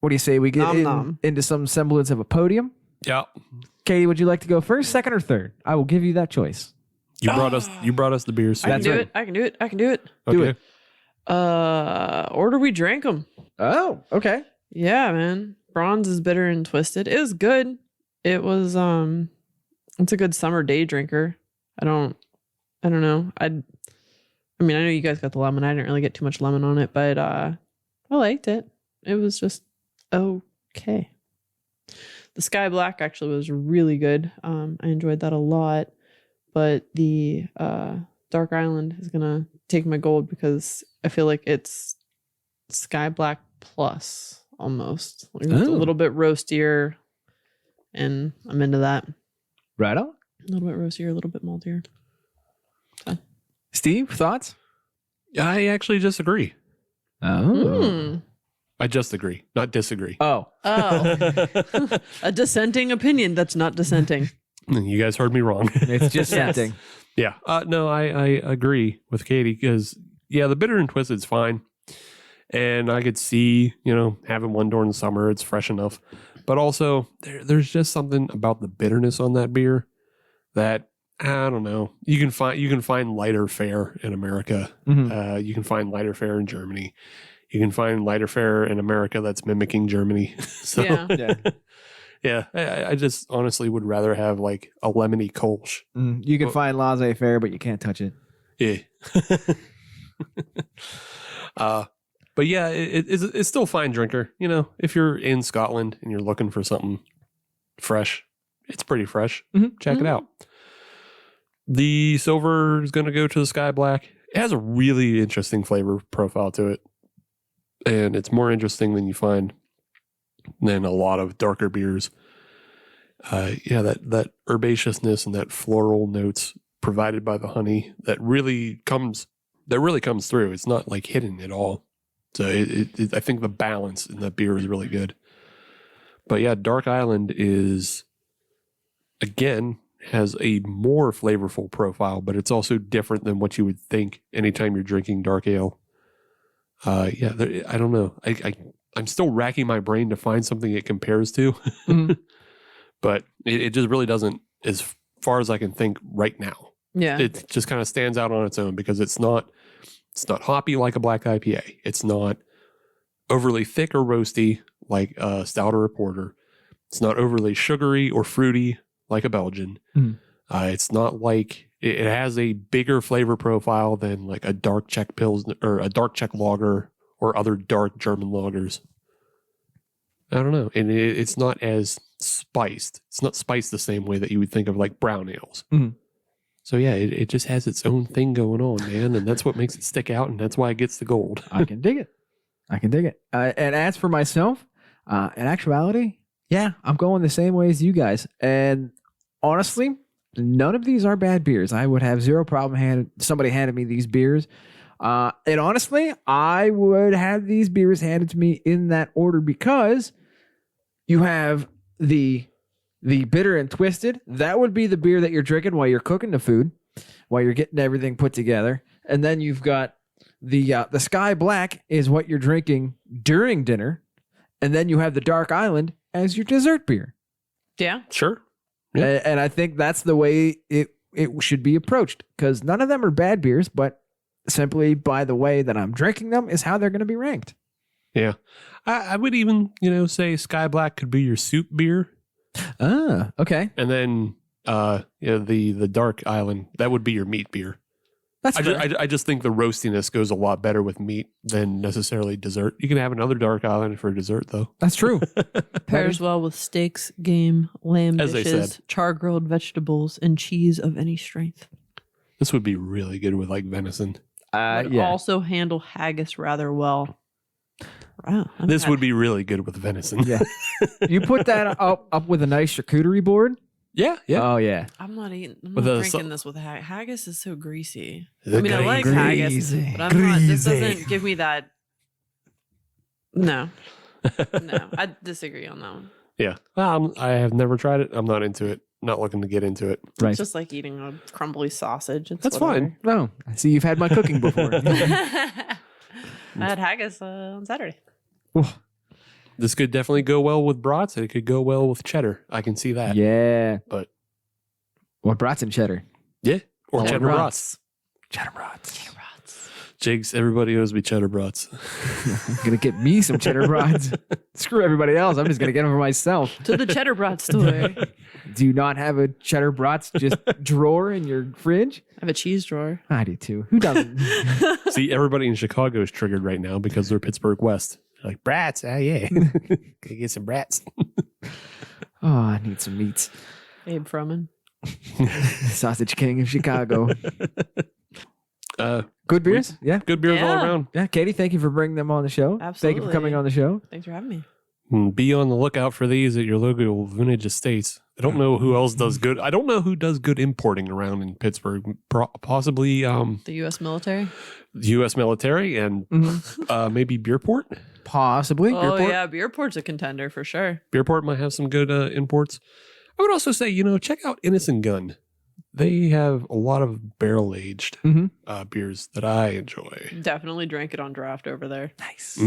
What do you say we get Nom nom. into some semblance of a podium? Yeah. Katie, would you like to go first, second, or third? I will give you that choice. You brought us the beers. I can That's do right. it. I can do it. I can do it. Do Okay. it. Order we drank them. Oh, okay. Yeah, man. Bronze is bitter and twisted. It was good. It was it's a good summer day drinker. I don't know. I mean, I know you guys got the lemon. I didn't really get too much lemon on it, but I liked it. It was just okay. The Sky Black actually was really good. I enjoyed that a lot. But the Dark Island is gonna take my gold because I feel like it's Sky Black Plus almost. Like it's a little bit roastier, and I'm into that. Right on. A little bit roastier, a little bit maltier. Steve, thoughts? I actually disagree. Oh. I just agree, not disagree. Oh. A dissenting opinion that's not dissenting. You guys heard me wrong. It's just Yes. something. Yeah. No, I agree with Katie because, yeah, the bitter and twisted's fine. And I could see, having one during the summer, it's fresh enough. But also, there's just something about the bitterness on that beer that I don't know. You can find lighter fare in America. Mhm. You can find lighter fare in Germany. You can find lighter fare in America that's mimicking Germany. So Yeah. Yeah. yeah, I just honestly would rather have like a lemony Kolsch. You can find laissez-faire, but you can't touch it. Yeah. But yeah, it's still a fine drinker. You know, if you're in Scotland and you're looking for something fresh, it's pretty fresh. Check it out. The silver is going to go to the Sky Black. It has a really interesting flavor profile to it. And it's more interesting than you find than a lot of darker beers. Yeah, that herbaceousness and that floral notes provided by the honey that really comes through. It's not like hidden at all. So I think the balance in that beer is really good. But yeah, Dark Island is, again, has a more flavorful profile, but it's also different than what you would think anytime you're drinking dark ale. Yeah, I don't know. I'm still racking my brain to find something it compares to, but it just really doesn't, as far as I can think right now. Yeah. It just kind of stands out on its own because it's not hoppy like a black IPA. It's not overly thick or roasty like a stout or a porter. It's not overly sugary or fruity like a Belgian. It's not like it has a bigger flavor profile than like a dark Czech Pilsner or a dark Czech lager or other dark German lagers. I don't know. And it's not as spiced. It's not spiced the same way that you would think of like brown ales. So yeah, it just has its own thing going on, man. And that's what makes it stick out. And that's why it gets the gold. I can dig it. And as for myself, in actuality, yeah, I'm going the same way as you guys. And honestly, none of these are bad beers. I would have zero problem somebody handed me these beers. And honestly, I would have these beers handed to me in that order because you have the bitter and twisted. That would be the beer that you're drinking while you're cooking the food, while you're getting everything put together. And then you've got the Sky Black is what you're drinking during dinner. And then you have the Dark Island as your dessert beer. Yeah. Sure. Yeah. And I think that's the way it should be approached because none of them are bad beers, but simply by the way that I'm drinking them is how they're going to be ranked. Yeah. I would even, say Sky Black could be your soup beer. Ah, okay. And then the Dark Island, that would be your meat beer. I just think the roastiness goes a lot better with meat than necessarily dessert. You can have another Dark Island for dessert, though. That's true. Pairs well with steaks, game, lamb As they dishes, said. char-grilled vegetables, and cheese of any strength. This would be really good with like venison. Would also handle haggis rather well. Wow. This would be really good with venison. Yeah. You put that up with a nice charcuterie board. Yeah. Oh, yeah. I'm not With drinking this with haggis. Is so greasy. The I mean, I like haggis, greasy. but I'm not. This doesn't give me that. No, I disagree on that one. Yeah. I have never tried it. I'm not into it. Not looking to get into it. Right. It's just like eating a crumbly sausage. It's That's whatever. fine. No. I see you've had my cooking before. I had haggis on Saturday. This could definitely go well with brats. It could go well with cheddar. I can see that. Yeah. But What brats and cheddar? yeah. Or cheddar brats. brats. Cheddar brats. Jigs, everybody owes me cheddar brats. I'm going to get me some cheddar brats. Screw everybody else. I'm just going to get them for myself. To the cheddar brat store. Do you not have a cheddar brats just drawer in your fridge? I have a cheese drawer. I do too. Who doesn't? See, everybody in Chicago is triggered right now because they're Pittsburgh West. They're like, brats, yeah. Can you get some brats? Oh, I need some meats. Abe Froman. Sausage King of Chicago. Uh, Good beers? Yeah. Good beers all Yeah. around. Yeah, Katie, thank you for bringing them on the show. Thank you for coming Absolutely. on the show. Thanks for having me. Be on the lookout for these at your local vintage estates. I don't know who else does good. I don't know who does good importing around in Pittsburgh. Possibly The U.S. military. U.S. military and maybe Beerport. Possibly. Oh Beerport? yeah, Beerport's a contender for sure. Beerport might have some good imports. I would also say, check out Innocent Gun. They have a lot of barrel-aged beers that I enjoy. Definitely drank it on draft over there. Nice.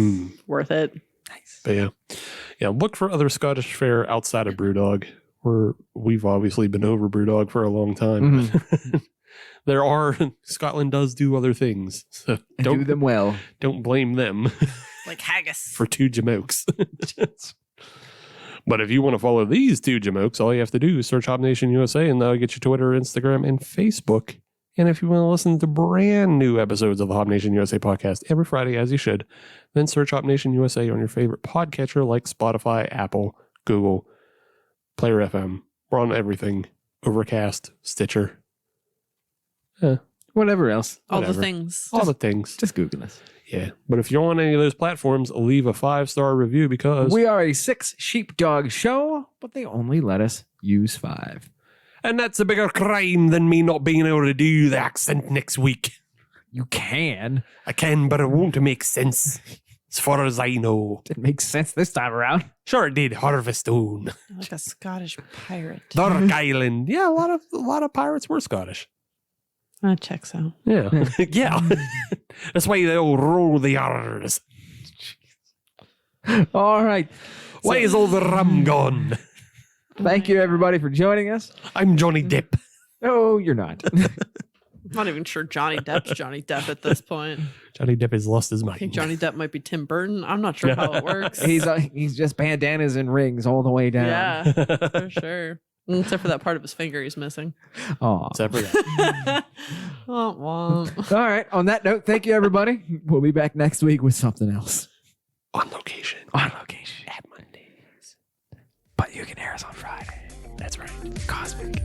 Worth it. Nice. But yeah, look for other Scottish fare outside of Brewdog. we've obviously been over Brewdog for a long time. Scotland does do other things. So And do them well. Don't blame them Like haggis. for two jamokes. But if you want to follow these two jamokes, all you have to do is search Hop Nation USA, and that'll get you Twitter, Instagram, and Facebook. And if you want to listen to brand new episodes of the Hop Nation USA podcast every Friday, as you should, then search Hop Nation USA on your favorite podcatcher like Spotify, Apple, Google, Player FM. We're on everything. Overcast, Stitcher. Whatever else. All Whatever. the things. All the things. Just Google us. Yeah. But if you're on any of those platforms, leave a 5-star review because... We are a 6 sheepdog show, but they only let us use 5. And that's a bigger crime than me not being able to do the accent next week. You can. I can, but it won't make sense. As far as I know. Didn't make sense this time around. Sure it did. Harviestoun. Like a Scottish pirate. Dark Island. Yeah, a lot of pirates were Scottish. That checks out. Yeah. Yeah. That's why they all roll the R's. All right. Why is all the rum gone? Thank you, everybody, for joining us. I'm Johnny Depp. No, you're not. I'm not even sure Johnny Depp's Johnny Depp at this point. Johnny Depp has lost his I mind. think Johnny Depp might be Tim Burton. I'm not sure how it works. He's just bandanas and rings all the way down. Yeah, for sure. Except for that part of his finger he's missing. Aw. Except for that. Womp womp. All right. On that note, thank you, everybody. We'll be back next week with something else. On location. On location. At Mondays. But you can hear us on Friday. That's right. Cosmic.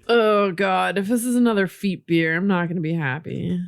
Oh God, if this is another feet beer, I'm not going to be happy.